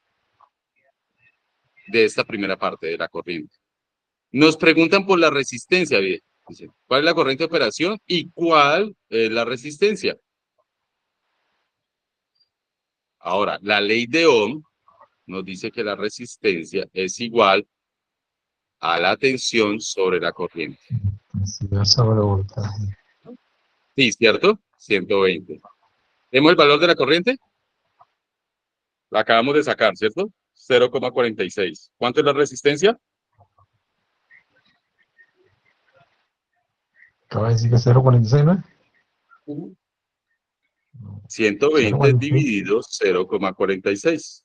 A: de esta primera parte de la corriente. Nos preguntan por la resistencia. Dice, ¿cuál es la corriente de operación y cuál es la resistencia? Ahora, la ley de Ohm nos dice que la resistencia es igual a la tensión sobre la corriente.
D: intensidad sobre voltaje.
A: Sí, ¿cierto? 120. ¿Tenemos el valor de la corriente? La acabamos de sacar, ¿cierto? 0,46. ¿Cuánto es la resistencia?
D: Acaba de decir que 0,46, ¿no?
A: 120
D: 0,46.
A: dividido 0,46.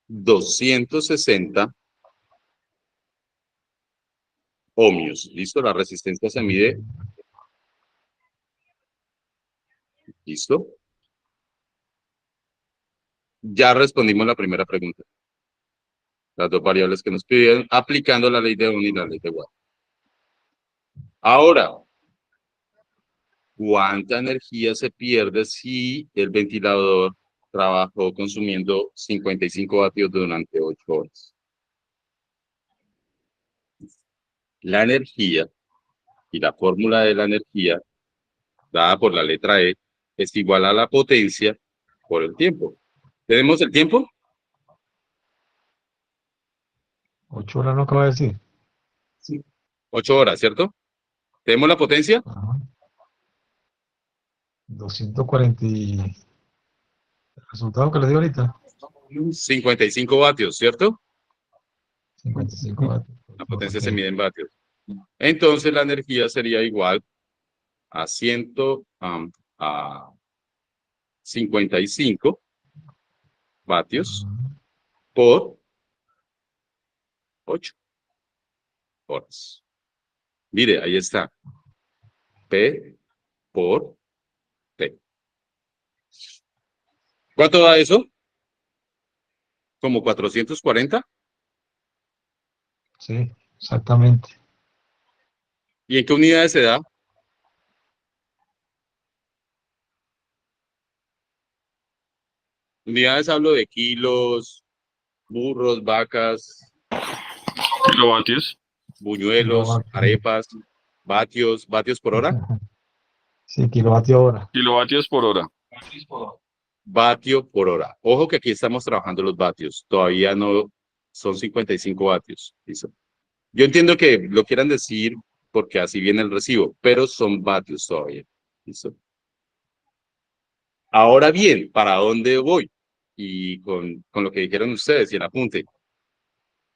A: 260 ohmios. ¿Listo? La resistencia se mide. ¿Listo? Ya respondimos la primera pregunta. Las dos variables que nos pidieron, aplicando la ley de Ohm y la ley de Watt. Ahora, ¿cuánta energía se pierde si el ventilador trabajó consumiendo 55 vatios durante 8 horas? La energía y la fórmula de la energía, dada por la letra E, es igual a la potencia por el tiempo. ¿Tenemos el tiempo?
D: 8 horas, no acaba de decir.
A: Sí. 8 horas, ¿cierto? ¿Tenemos la potencia?
D: Ajá. 240 el resultado que le dio ahorita.
A: 55 vatios, ¿cierto?
D: 55 vatios.
A: La potencia se mide en vatios. Entonces la energía sería igual a 55 vatios por 8 horas. Mire, ahí está. P por T. ¿Cuánto da eso? ¿Como 440?
D: Sí, exactamente.
A: ¿Y en qué unidades se da? Unidades hablo de kilos, burros, vacas,
B: Kilovatios.
A: buñuelos,
D: Kilovatios.
A: arepas, vatios por hora.
D: Sí, kilovatio hora.
B: Kilovatios por hora.
A: Vatio por hora. Ojo que aquí estamos trabajando los vatios. Todavía no son 55 vatios. ¿Listo? Yo entiendo que lo quieran decir porque así viene el recibo, pero son vatios todavía. ¿Listo? Ahora bien, ¿para dónde voy? Y con lo que dijeron ustedes y el apunte.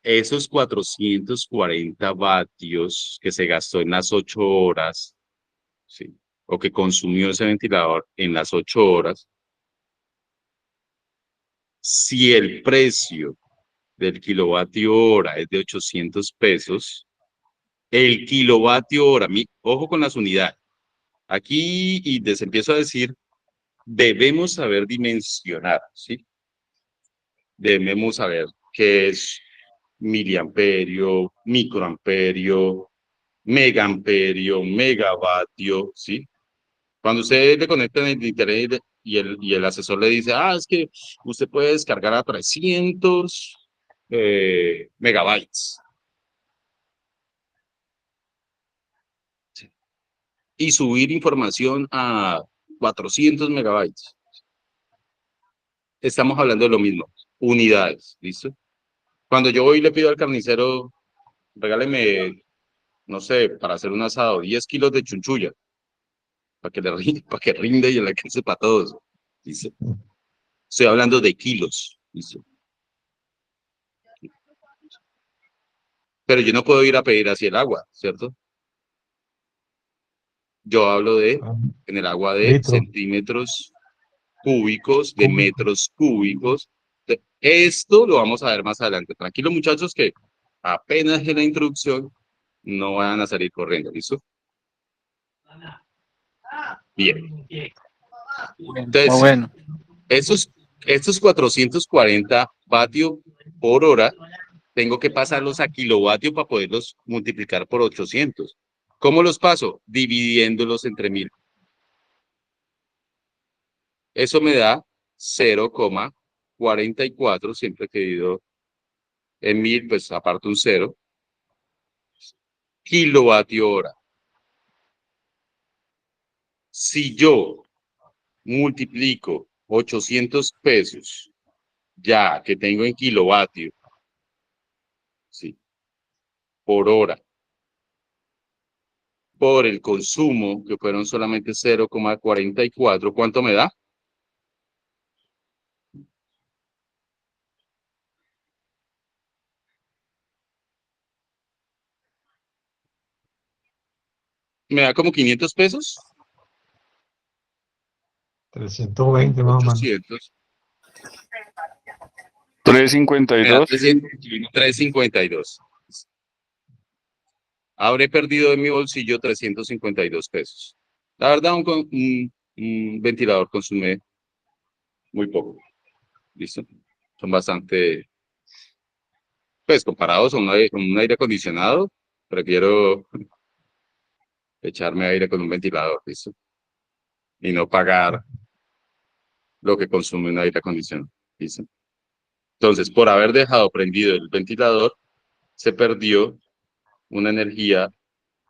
A: Esos 440 vatios que se gastó en las 8 horas, ¿sí? O que consumió ese ventilador en las 8 horas, si el precio del kilovatio hora es de 800 pesos, el kilovatio hora, ojo con las unidades. Aquí, y les empiezo a decir, debemos saber dimensionar, ¿sí? Debemos saber qué es miliamperio, microamperio, megaamperio, megavatio, ¿sí? Cuando usted le conecta en el internet y el asesor le dice, es que usted puede descargar a 300 megabytes. y subir información a 400 megabytes. Estamos hablando de lo mismo, unidades, ¿listo? Cuando yo voy y le pido al carnicero, regáleme, no sé, para hacer un asado, 10 kilos de chunchulla, para que rinde y le alcance para todos, ¿listo? Estoy hablando de kilos, ¿listo? Pero yo no puedo ir a pedir así el agua, ¿cierto? Yo hablo de, en el agua, de
D: litro
A: centímetros cúbicos, de
D: cúbico.
A: metros cúbicos. Esto lo vamos a ver más adelante. Tranquilos, muchachos, que apenas en la introducción no van a salir corriendo, ¿listo? Bien.
C: Bien,
A: Entonces,
C: muy bueno.
A: estos 440 vatios por hora, tengo que pasarlos a kilovatios para poderlos multiplicar por 800. ¿Cómo los paso? Dividiéndolos entre 1000. Eso me da 0,44, siempre que divido en 1000, pues aparto un 0, kilovatio hora. Si yo multiplico 800 pesos, ya que tengo en kilovatio, ¿sí?, por hora, por el consumo, que fueron solamente 0,44, ¿cuánto me da? Me da como 500 pesos,
D: 320 más o menos.
A: 800,
B: 352.
A: 352. Habré perdido de mi bolsillo 352 pesos. La verdad, un ventilador consume muy poco. ¿Listo? Son bastante, pues comparados a un aire acondicionado, prefiero echarme aire con un ventilador, ¿listo? Y no pagar lo que consume un aire acondicionado, ¿listo? Entonces, por haber dejado prendido el ventilador, se perdió una energía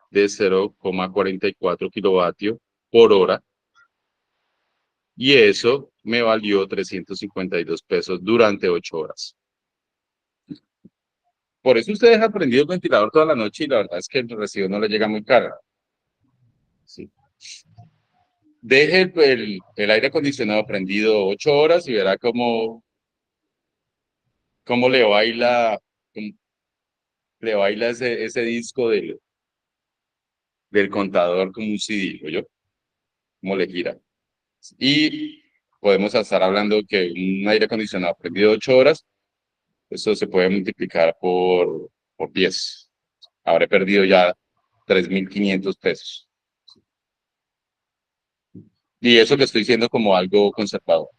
A: de 0,44 kilovatios por hora, y eso me valió 352 pesos durante 8 horas. Por eso usted deja prendido el ventilador toda la noche y la verdad es que el recibo no le llega muy caro. Sí. Deje el aire acondicionado prendido 8 horas y verá cómo le baila ese disco del contador como un CD, ¿o yo? Cómo le gira. Y podemos estar hablando que un aire acondicionado prendido 8 horas, eso se puede multiplicar por 10. Habré perdido ya 3.500 pesos. Y eso que estoy diciendo como algo conservador.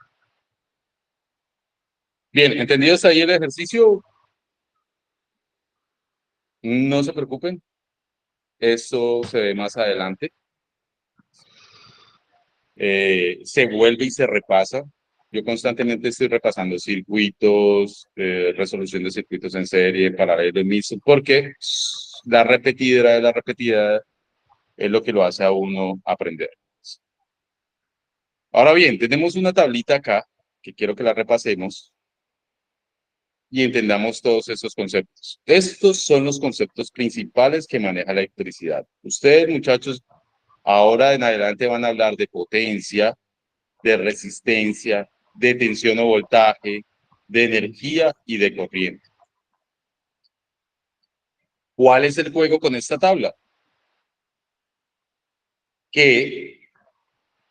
A: Bien, ¿entendido hasta ahí el ejercicio? No se preocupen, eso se ve más adelante. Se vuelve y se repasa. Yo constantemente estoy repasando circuitos, resolución de circuitos en serie, paralelo, mixto, porque la repetida es lo que lo hace a uno aprender. Ahora bien, tenemos una tablita acá que quiero que la repasemos y entendamos todos estos conceptos. Estos son los conceptos principales que maneja la electricidad. Ustedes, muchachos, ahora en adelante van a hablar de potencia, de resistencia, de tensión o voltaje, de energía y de corriente. ¿Cuál es el juego con esta tabla? Que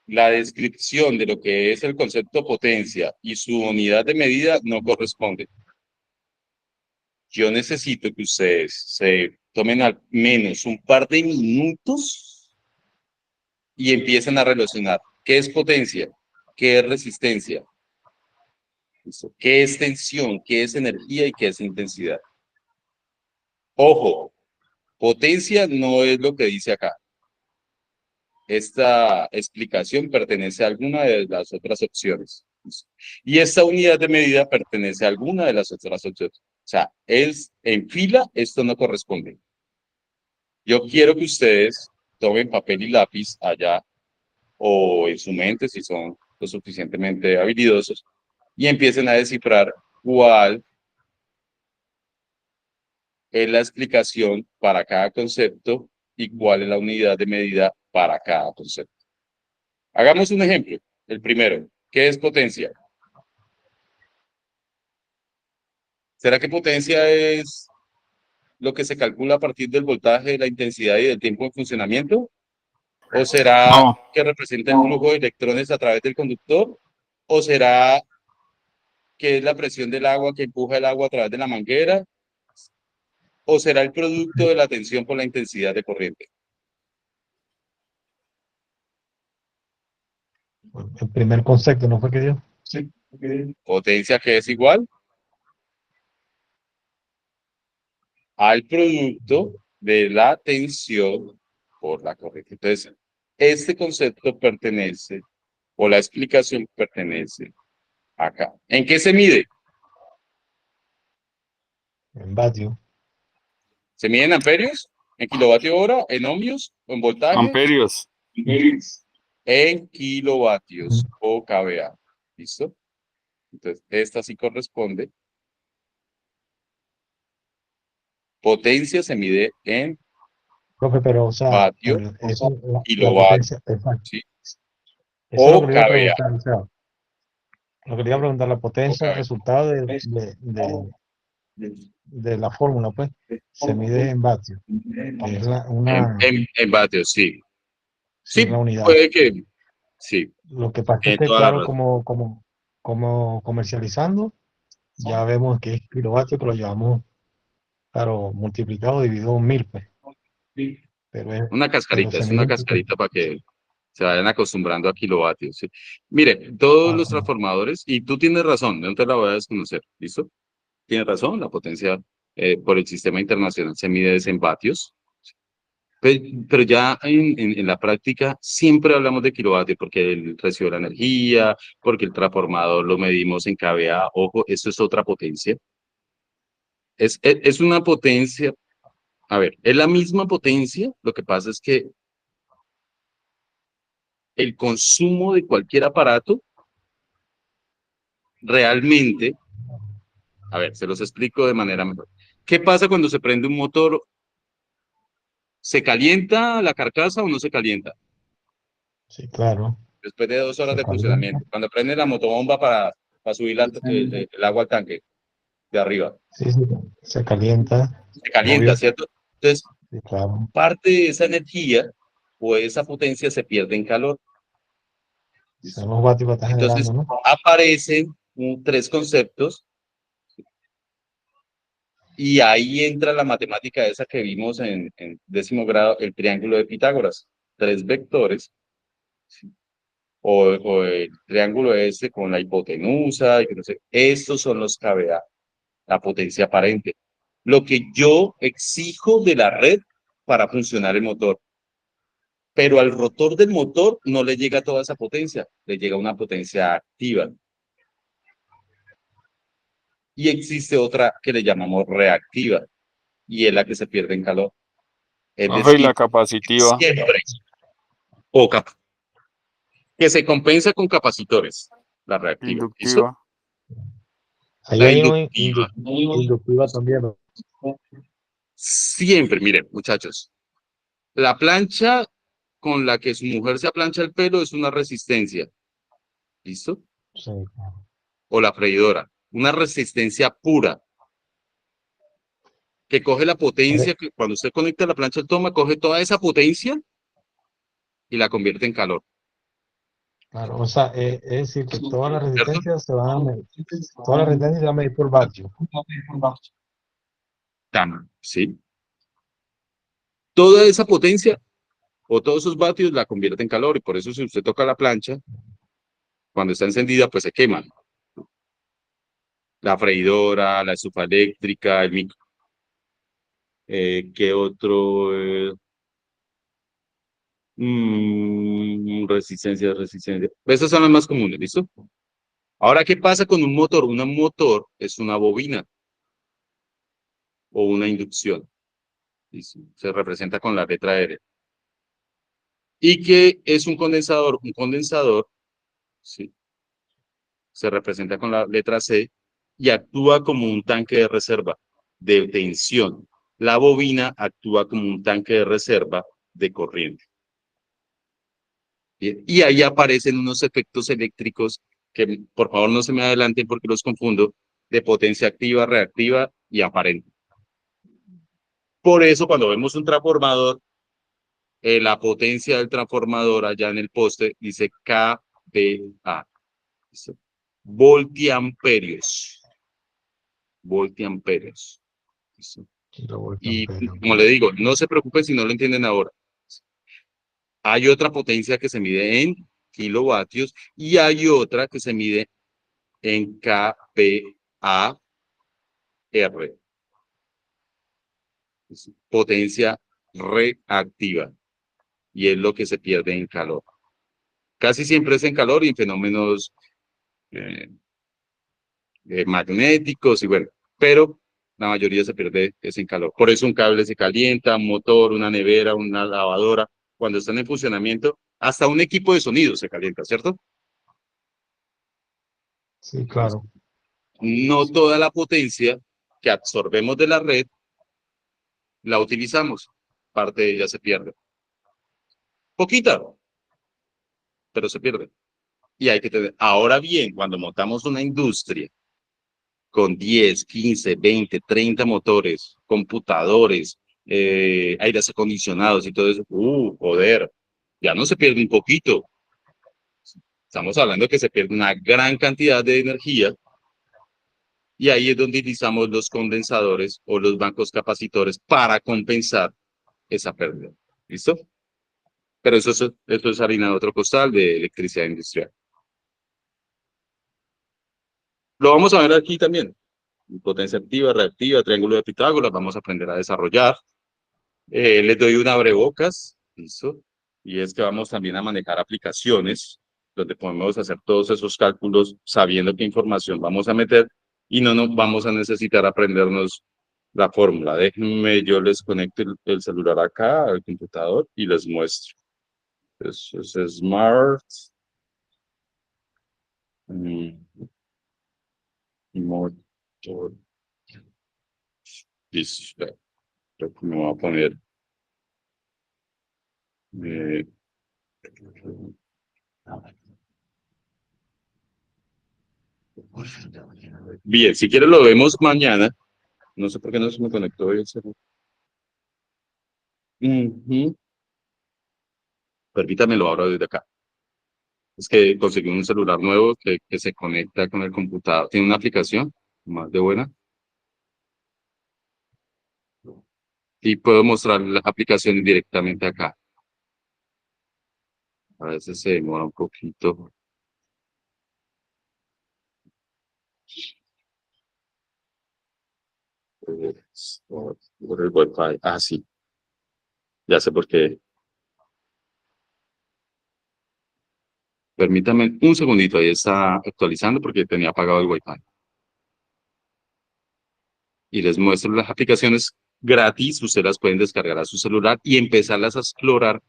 A: la descripción de lo que es el concepto potencia y su unidad de medida no corresponde. Yo necesito que ustedes se tomen al menos un par de minutos y empiecen a relacionar qué es potencia, qué es resistencia, qué es tensión, qué es energía y qué es intensidad. Ojo, potencia no es lo que dice acá. Esta explicación pertenece a alguna de las otras opciones. Y esta unidad de medida pertenece a alguna de las otras opciones. O sea, en fila esto no corresponde. Yo quiero que ustedes tomen papel y lápiz allá o en su mente si son lo suficientemente habilidosos y empiecen a descifrar cuál es la explicación para cada concepto y cuál es la unidad de medida para cada concepto. Hagamos un ejemplo. El primero, ¿qué es potencia? ¿Será que potencia es lo que se calcula a partir del voltaje, de la intensidad y del tiempo de funcionamiento? ¿O será
B: No,
A: que representa el flujo de electrones a través del conductor? ¿O será que es la presión del agua que empuja el agua a través de la manguera? ¿O será el producto de la tensión por la intensidad de corriente?
D: El primer concepto, ¿no fue que dio?
A: Sí. Potencia que es igual al producto de la tensión por la corriente. Entonces, este concepto pertenece, o la explicación pertenece acá. ¿En qué se mide?
D: En vatio.
A: ¿Se mide en amperios? ¿En kilovatio hora? ¿En ohmios? ¿O en voltaje?
B: amperios.
A: En kilovatios o kVA. ¿Listo? Entonces, esta sí corresponde. Potencia se mide en
D: Profe, pero, o sea,
A: vatio,
D: la
A: kilovatio,
D: potencia, exacto.
A: ¿sí?
D: Eso es lo
A: O
D: que le iba a
A: kVA.
D: preguntar, o sea, lo que le iba a preguntar, la
A: O
D: potencia, el
A: kVA.
D: resultado de la fórmula, pues, se mide en vatios, que es
A: En vatios, sí.
D: sí, es la
A: Sí,
D: unidad.
A: puede que sí,
D: Lo que pasa es
A: tiene
D: que,
A: toda la
D: claro,
A: razón.
D: como comercializando, ya vemos que es kilovatios, que lo llevamos, claro, multiplicado, dividido en 1000, pues,
A: Una
D: pero
A: cascarita,
D: se
A: es
D: mide
A: una
D: en potencia.
A: cascarita para que se vayan acostumbrando a kilovatios. ¿Sí? Mire, todos los
D: Ajá.
A: transformadores, y tú tienes razón, no te la voy a desconocer, ¿listo? Tienes razón, la potencia por el sistema internacional se mide es en vatios, pero ya en la práctica siempre hablamos de kilovatios porque él recibe la energía, porque el transformador lo medimos en kVA. Ojo, esto es otra potencia. Es una potencia, a ver, es la misma potencia, lo que pasa es que el consumo de cualquier aparato realmente, a ver, se los explico de manera mejor. ¿Qué pasa cuando se prende un motor? ¿Se calienta la carcasa o no se calienta?
D: Sí, claro,
A: Después de 2 horas
D: se
A: de
D: calienta.
A: funcionamiento. Cuando prende la motobomba para subir el agua al tanque de arriba.
D: Sí, sí, se calienta,
A: Se calienta,
D: obvio.
A: ¿cierto? Entonces,
D: Sí, claro.
A: parte de esa energía o esa potencia se pierde en calor.
D: Son los vatios que está
A: Entonces,
D: generando, ¿no?
A: aparecen tres conceptos y ahí entra la matemática esa que vimos en 10º grado, el triángulo de Pitágoras. 3 vectores, ¿sí? O el triángulo ese con la hipotenusa, y que no sé. Estos son los kVA, la potencia aparente. Lo que yo exijo de la red para funcionar el motor. Pero al rotor del motor no le llega toda esa potencia, le llega una potencia activa. Y existe otra que le llamamos reactiva, y es la que se pierde en calor. Es
B: Profe, y la
A: decir,
B: capacitiva.
A: siempre, o que se compensa con capacitores, la reactiva. ¿Listo?
B: Inductiva.
D: Ahí
A: La
D: hay un
A: inductiva.
D: inductiva también, ¿no?
A: Siempre, miren, muchachos, la plancha con la que su mujer se aplancha el pelo es una resistencia. ¿Listo?
D: Sí, claro.
A: O la freidora, una resistencia pura, que coge la potencia, que cuando usted conecta la plancha al toma, coge toda esa potencia y la convierte en calor.
D: Claro, o sea, es decir, que todas las
A: ¿Cierto?
D: resistencias se van a medir, todas las resistencias se van a medir por vatio.
A: ¿Sí? Toda esa potencia o todos esos vatios la convierte en calor y por eso si usted toca la plancha, cuando está encendida, pues se quema. La freidora, la estufa eléctrica, el micro. ¿Qué otro? Resistencia. Esas son las más comunes, ¿listo? Ahora, ¿qué pasa con un motor? Un motor es una bobina o una inducción. ¿Listo? Se representa con la letra R. ¿Y qué es un condensador? Un condensador, ¿sí?, se representa con la letra C y actúa como un tanque de reserva de tensión. La bobina actúa como un tanque de reserva de corriente. Bien, y ahí aparecen unos efectos eléctricos que por favor no se me adelanten porque los confundo, de potencia activa, reactiva y aparente. Por eso cuando vemos un transformador, la potencia del transformador allá en el poste dice kVA. ¿Listo? Voltiamperios. Voltiamperios. ¿Listo? Y como le digo, no se preocupen si no lo entienden ahora. Hay otra potencia que se mide en kilovatios y hay otra que se mide en kVAR. Potencia reactiva. Y es lo que se pierde en calor. Casi siempre es en calor y en fenómenos eh, magnéticos y bueno, pero la mayoría se pierde es en calor. Por eso un cable se calienta, un motor, una nevera, una lavadora, cuando están en funcionamiento, hasta un equipo de sonido se calienta, ¿cierto?
D: Sí, claro.
A: No toda la potencia que absorbemos de la red la utilizamos, parte de ella se pierde. Poquita, pero se pierde. Y hay que tener. Ahora bien, cuando montamos una industria con 10, 15, 20, 30 motores, computadores, aires acondicionados y todo eso, joder, ya no se pierde un poquito. Estamos hablando de que se pierde una gran cantidad de energía y ahí es donde utilizamos los condensadores o los bancos capacitores para compensar esa pérdida. ¿Listo? Pero eso es harina de otro costal de electricidad industrial. Lo vamos a ver aquí también. Potencia activa, reactiva, triángulo de Pitágoras, vamos a aprender a desarrollar. Les doy un abrebocas, ¿listo? Y es que vamos también a manejar aplicaciones donde podemos hacer todos esos cálculos sabiendo qué información vamos a meter y no nos vamos a necesitar aprendernos la fórmula. Déjenme, yo les conecto el celular acá al computador y les muestro. Eso es Smart. Motor. Listo. Me voy a poner. Eh, Bien, si quieres lo vemos mañana. No sé por qué no se me conectó hoy el celular. Permítame, lo abro desde acá. Es que conseguí un celular nuevo que se conecta con el computador. Tiene una aplicación más de buena. Y puedo mostrar las aplicaciones directamente acá. A veces se demora un poquito. Por el Wi-Fi. Ah, sí. Ya sé por qué. Permítame un segundito. Ahí está actualizando porque tenía apagado el Wi-Fi. Y les muestro las aplicaciones gratis. Ustedes las pueden descargar a su celular y empezarlas a explorar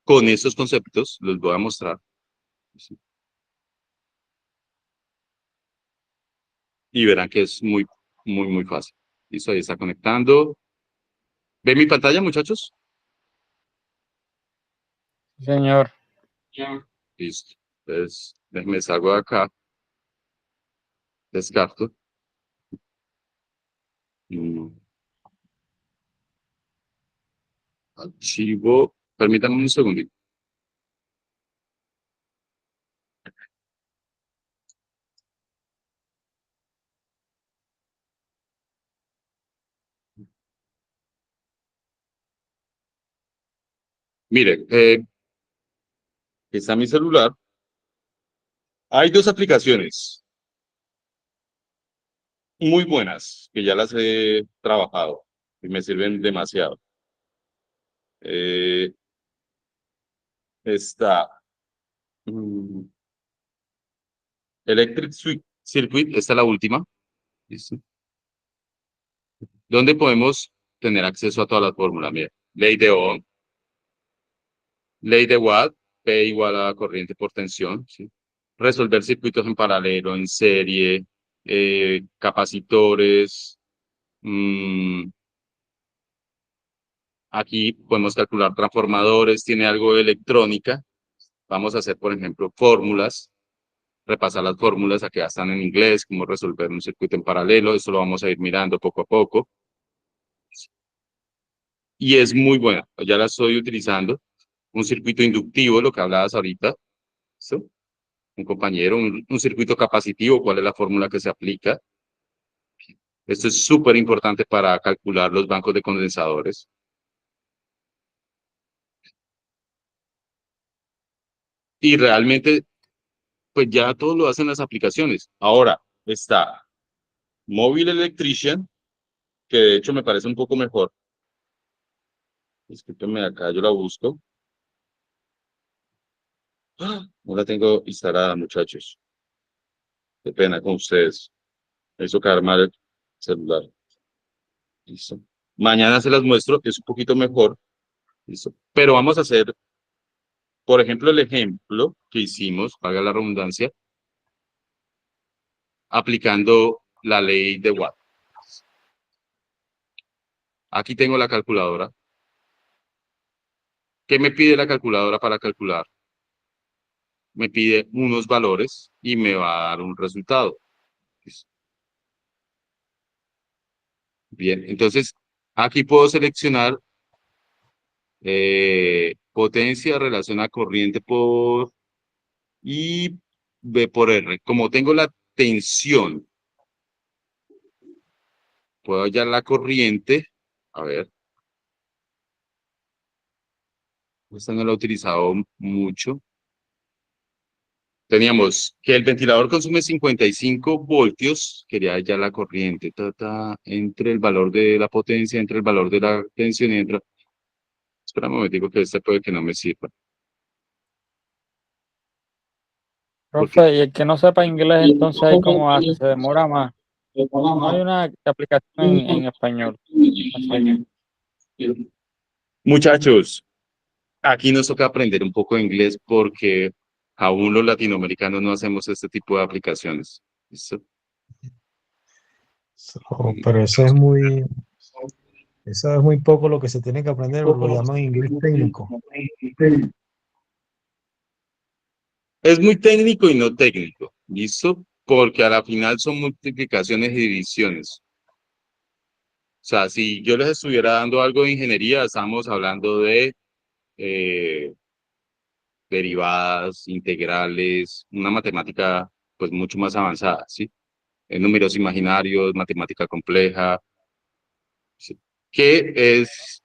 A: con esos conceptos. Les voy a mostrar. Y verán que es muy, muy, muy fácil. Listo, ahí está conectando. ¿Ven mi pantalla, muchachos?
C: Señor.
A: Listo. Entonces, déjenme salgo de acá. Descarto. Archivo. Permítanme un segundito. Mire, está mi celular. Hay dos aplicaciones muy buenas que ya las he trabajado y me sirven demasiado. Está Electric Circuit, esta es la última. ¿Listo? Donde podemos tener acceso a todas las fórmulas. Mira, ley de Ohm, Ley de Watt, P igual a corriente por tensión, ¿sí? Resolver circuitos en paralelo, en serie, capacitores. Aquí podemos calcular transformadores, tiene algo de electrónica. Vamos a hacer, por ejemplo, fórmulas, repasar las fórmulas, aquí ya están en inglés, cómo resolver un circuito en paralelo, eso lo vamos a ir mirando poco a poco. Y es muy buena, ya la estoy utilizando. Un circuito inductivo, lo que hablabas ahorita, ¿sí? Un compañero, un circuito capacitivo, cuál es la fórmula que se aplica. Esto es súper importante para calcular los bancos de condensadores. Y realmente, pues ya todo lo hacen las aplicaciones. Ahora está Mobile Electrician, que de hecho me parece un poco mejor. Discúlpenme acá, yo la busco. ¡Ah! No la tengo instalada, muchachos. Qué pena con ustedes. Me hizo caer mal el celular. Listo. Mañana se las muestro, que es un poquito mejor. Listo. Pero vamos a hacer, por ejemplo, el ejemplo que hicimos, valga la redundancia, aplicando la ley de Watt. Aquí tengo la calculadora. ¿Qué me pide la calculadora para calcular? Me pide unos valores y me va a dar un resultado. Bien, entonces aquí puedo seleccionar potencia, relación a corriente por y B por R. Como tengo la tensión, puedo hallar la corriente. A ver, esta no la he utilizado mucho. Teníamos que el ventilador consume 55 voltios. Quería hallar la corriente. Entre el valor de la potencia, entre el valor de la tensión y entre... Espera un momentico que este puede que no me sirva. Porque
C: Profe, y el que no sepa inglés, entonces ahí cómo hace, se demora más. No hay una aplicación en español. Así.
A: muchachos, aquí nos toca aprender un poco de inglés porque aún los latinoamericanos no hacemos este tipo de aplicaciones. ¿Listo?
D: Pero eso es muy poco lo que se tiene que aprender, lo llaman inglés técnico.
A: Es muy técnico y no técnico, ¿listo? Porque a la final son multiplicaciones y divisiones. O sea, si yo les estuviera dando algo de ingeniería, estamos hablando de eh, derivadas, integrales, una matemática pues mucho más avanzada, ¿sí? Números imaginarios, matemática compleja, ¿sí? Que es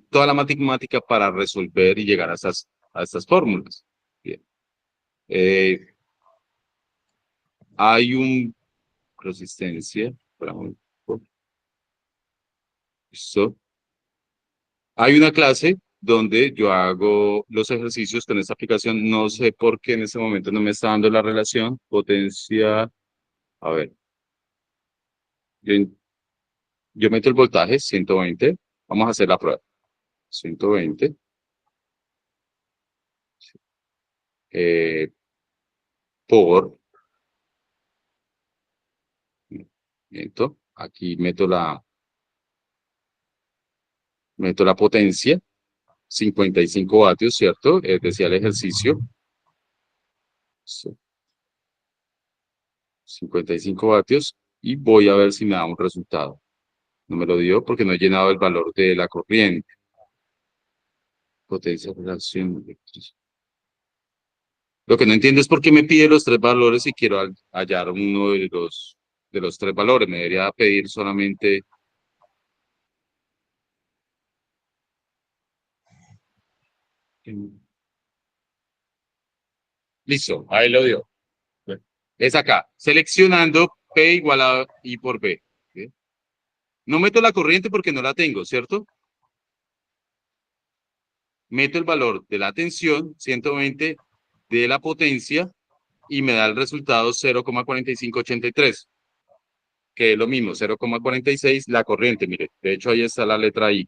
A: toda la matemática para resolver y llegar a estas fórmulas. Bien. Hay un resistencia, espera un momento. Listo. Hay una clase donde yo hago los ejercicios con esta aplicación. No sé por qué en este momento no me está dando la relación. Potencia. A ver. Yo, yo meto el voltaje, 120. Vamos a hacer la prueba. 120. eh, por. Aquí meto la potencia. 55 vatios, ¿cierto? Decía el ejercicio. 55 vatios. Y voy a ver si me da un resultado. No me lo dio porque no he llenado el valor de la corriente. Potencia, relación. Lo que no entiendo es por qué me pide los tres valores y quiero hallar uno de los tres valores. Me debería pedir solamente... Listo, ahí lo dio. Es acá, seleccionando P igual a I por B. ¿Sí? No meto la corriente porque no la tengo, ¿cierto? Meto el valor de la tensión, 120, de la potencia, y me da el resultado 0,4583, que es lo mismo, 0,46 la corriente. Mire, de hecho ahí está la letra I,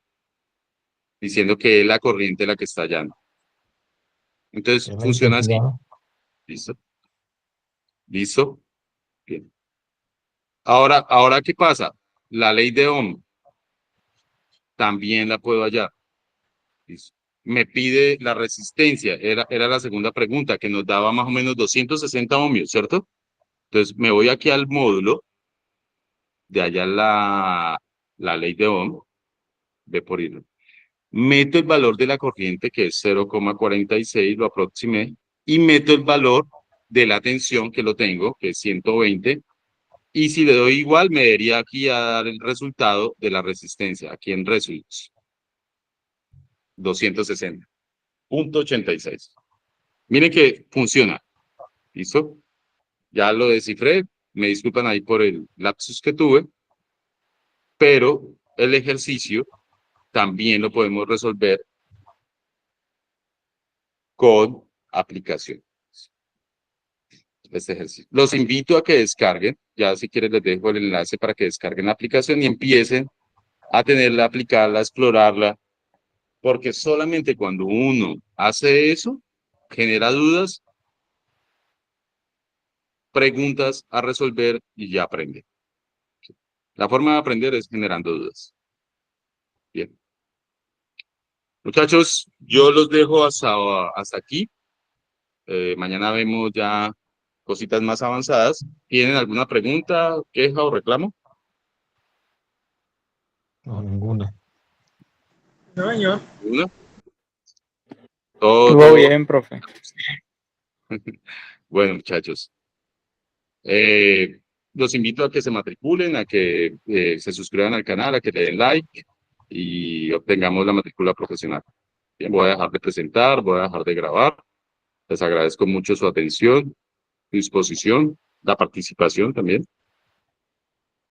A: diciendo que es la corriente la que está hallando. Entonces,
D: Es la
A: funciona así.
D: intensidad.
A: ¿Listo? ¿Listo? Bien. Ahora, ¿qué pasa? La ley de Ohm también la puedo hallar. ¿Listo? Me pide la resistencia, era la segunda pregunta, que nos daba más o menos 260 ohmios, ¿cierto? Entonces, me voy aquí al módulo, de allá la ley de Ohm, ve por hilo. Meto el valor de la corriente, que es 0,46, lo aproximé, y meto el valor de la tensión, que lo tengo, que es 120, y si le doy igual, me daría aquí a dar el resultado de la resistencia, aquí en Results, 260.86. Miren que funciona, ¿listo? Ya lo descifré, me disculpan ahí por el lapsus que tuve, pero el ejercicio también lo podemos resolver con aplicación. Este ejercicio. Los invito a que descarguen, ya si quieren les dejo el enlace para que descarguen la aplicación y empiecen a tenerla, aplicarla, explorarla, porque solamente cuando uno hace eso, genera dudas, preguntas a resolver y ya aprende. La forma de aprender es generando dudas. Bien. Muchachos, yo los dejo hasta aquí. Mañana vemos ya cositas más avanzadas. ¿Tienen alguna pregunta, queja o reclamo?
D: No, ninguna.
E: No, señor.
A: ¿Una?
C: Estuvo
A: Todo.
C: bien, profe.
A: Bueno, muchachos. Los invito a que se matriculen, a que se suscriban al canal, a que le den like y obtengamos la matrícula profesional. Bien, voy a dejar de presentar, voy a dejar de grabar. Les agradezco mucho su atención, su disposición, la participación también.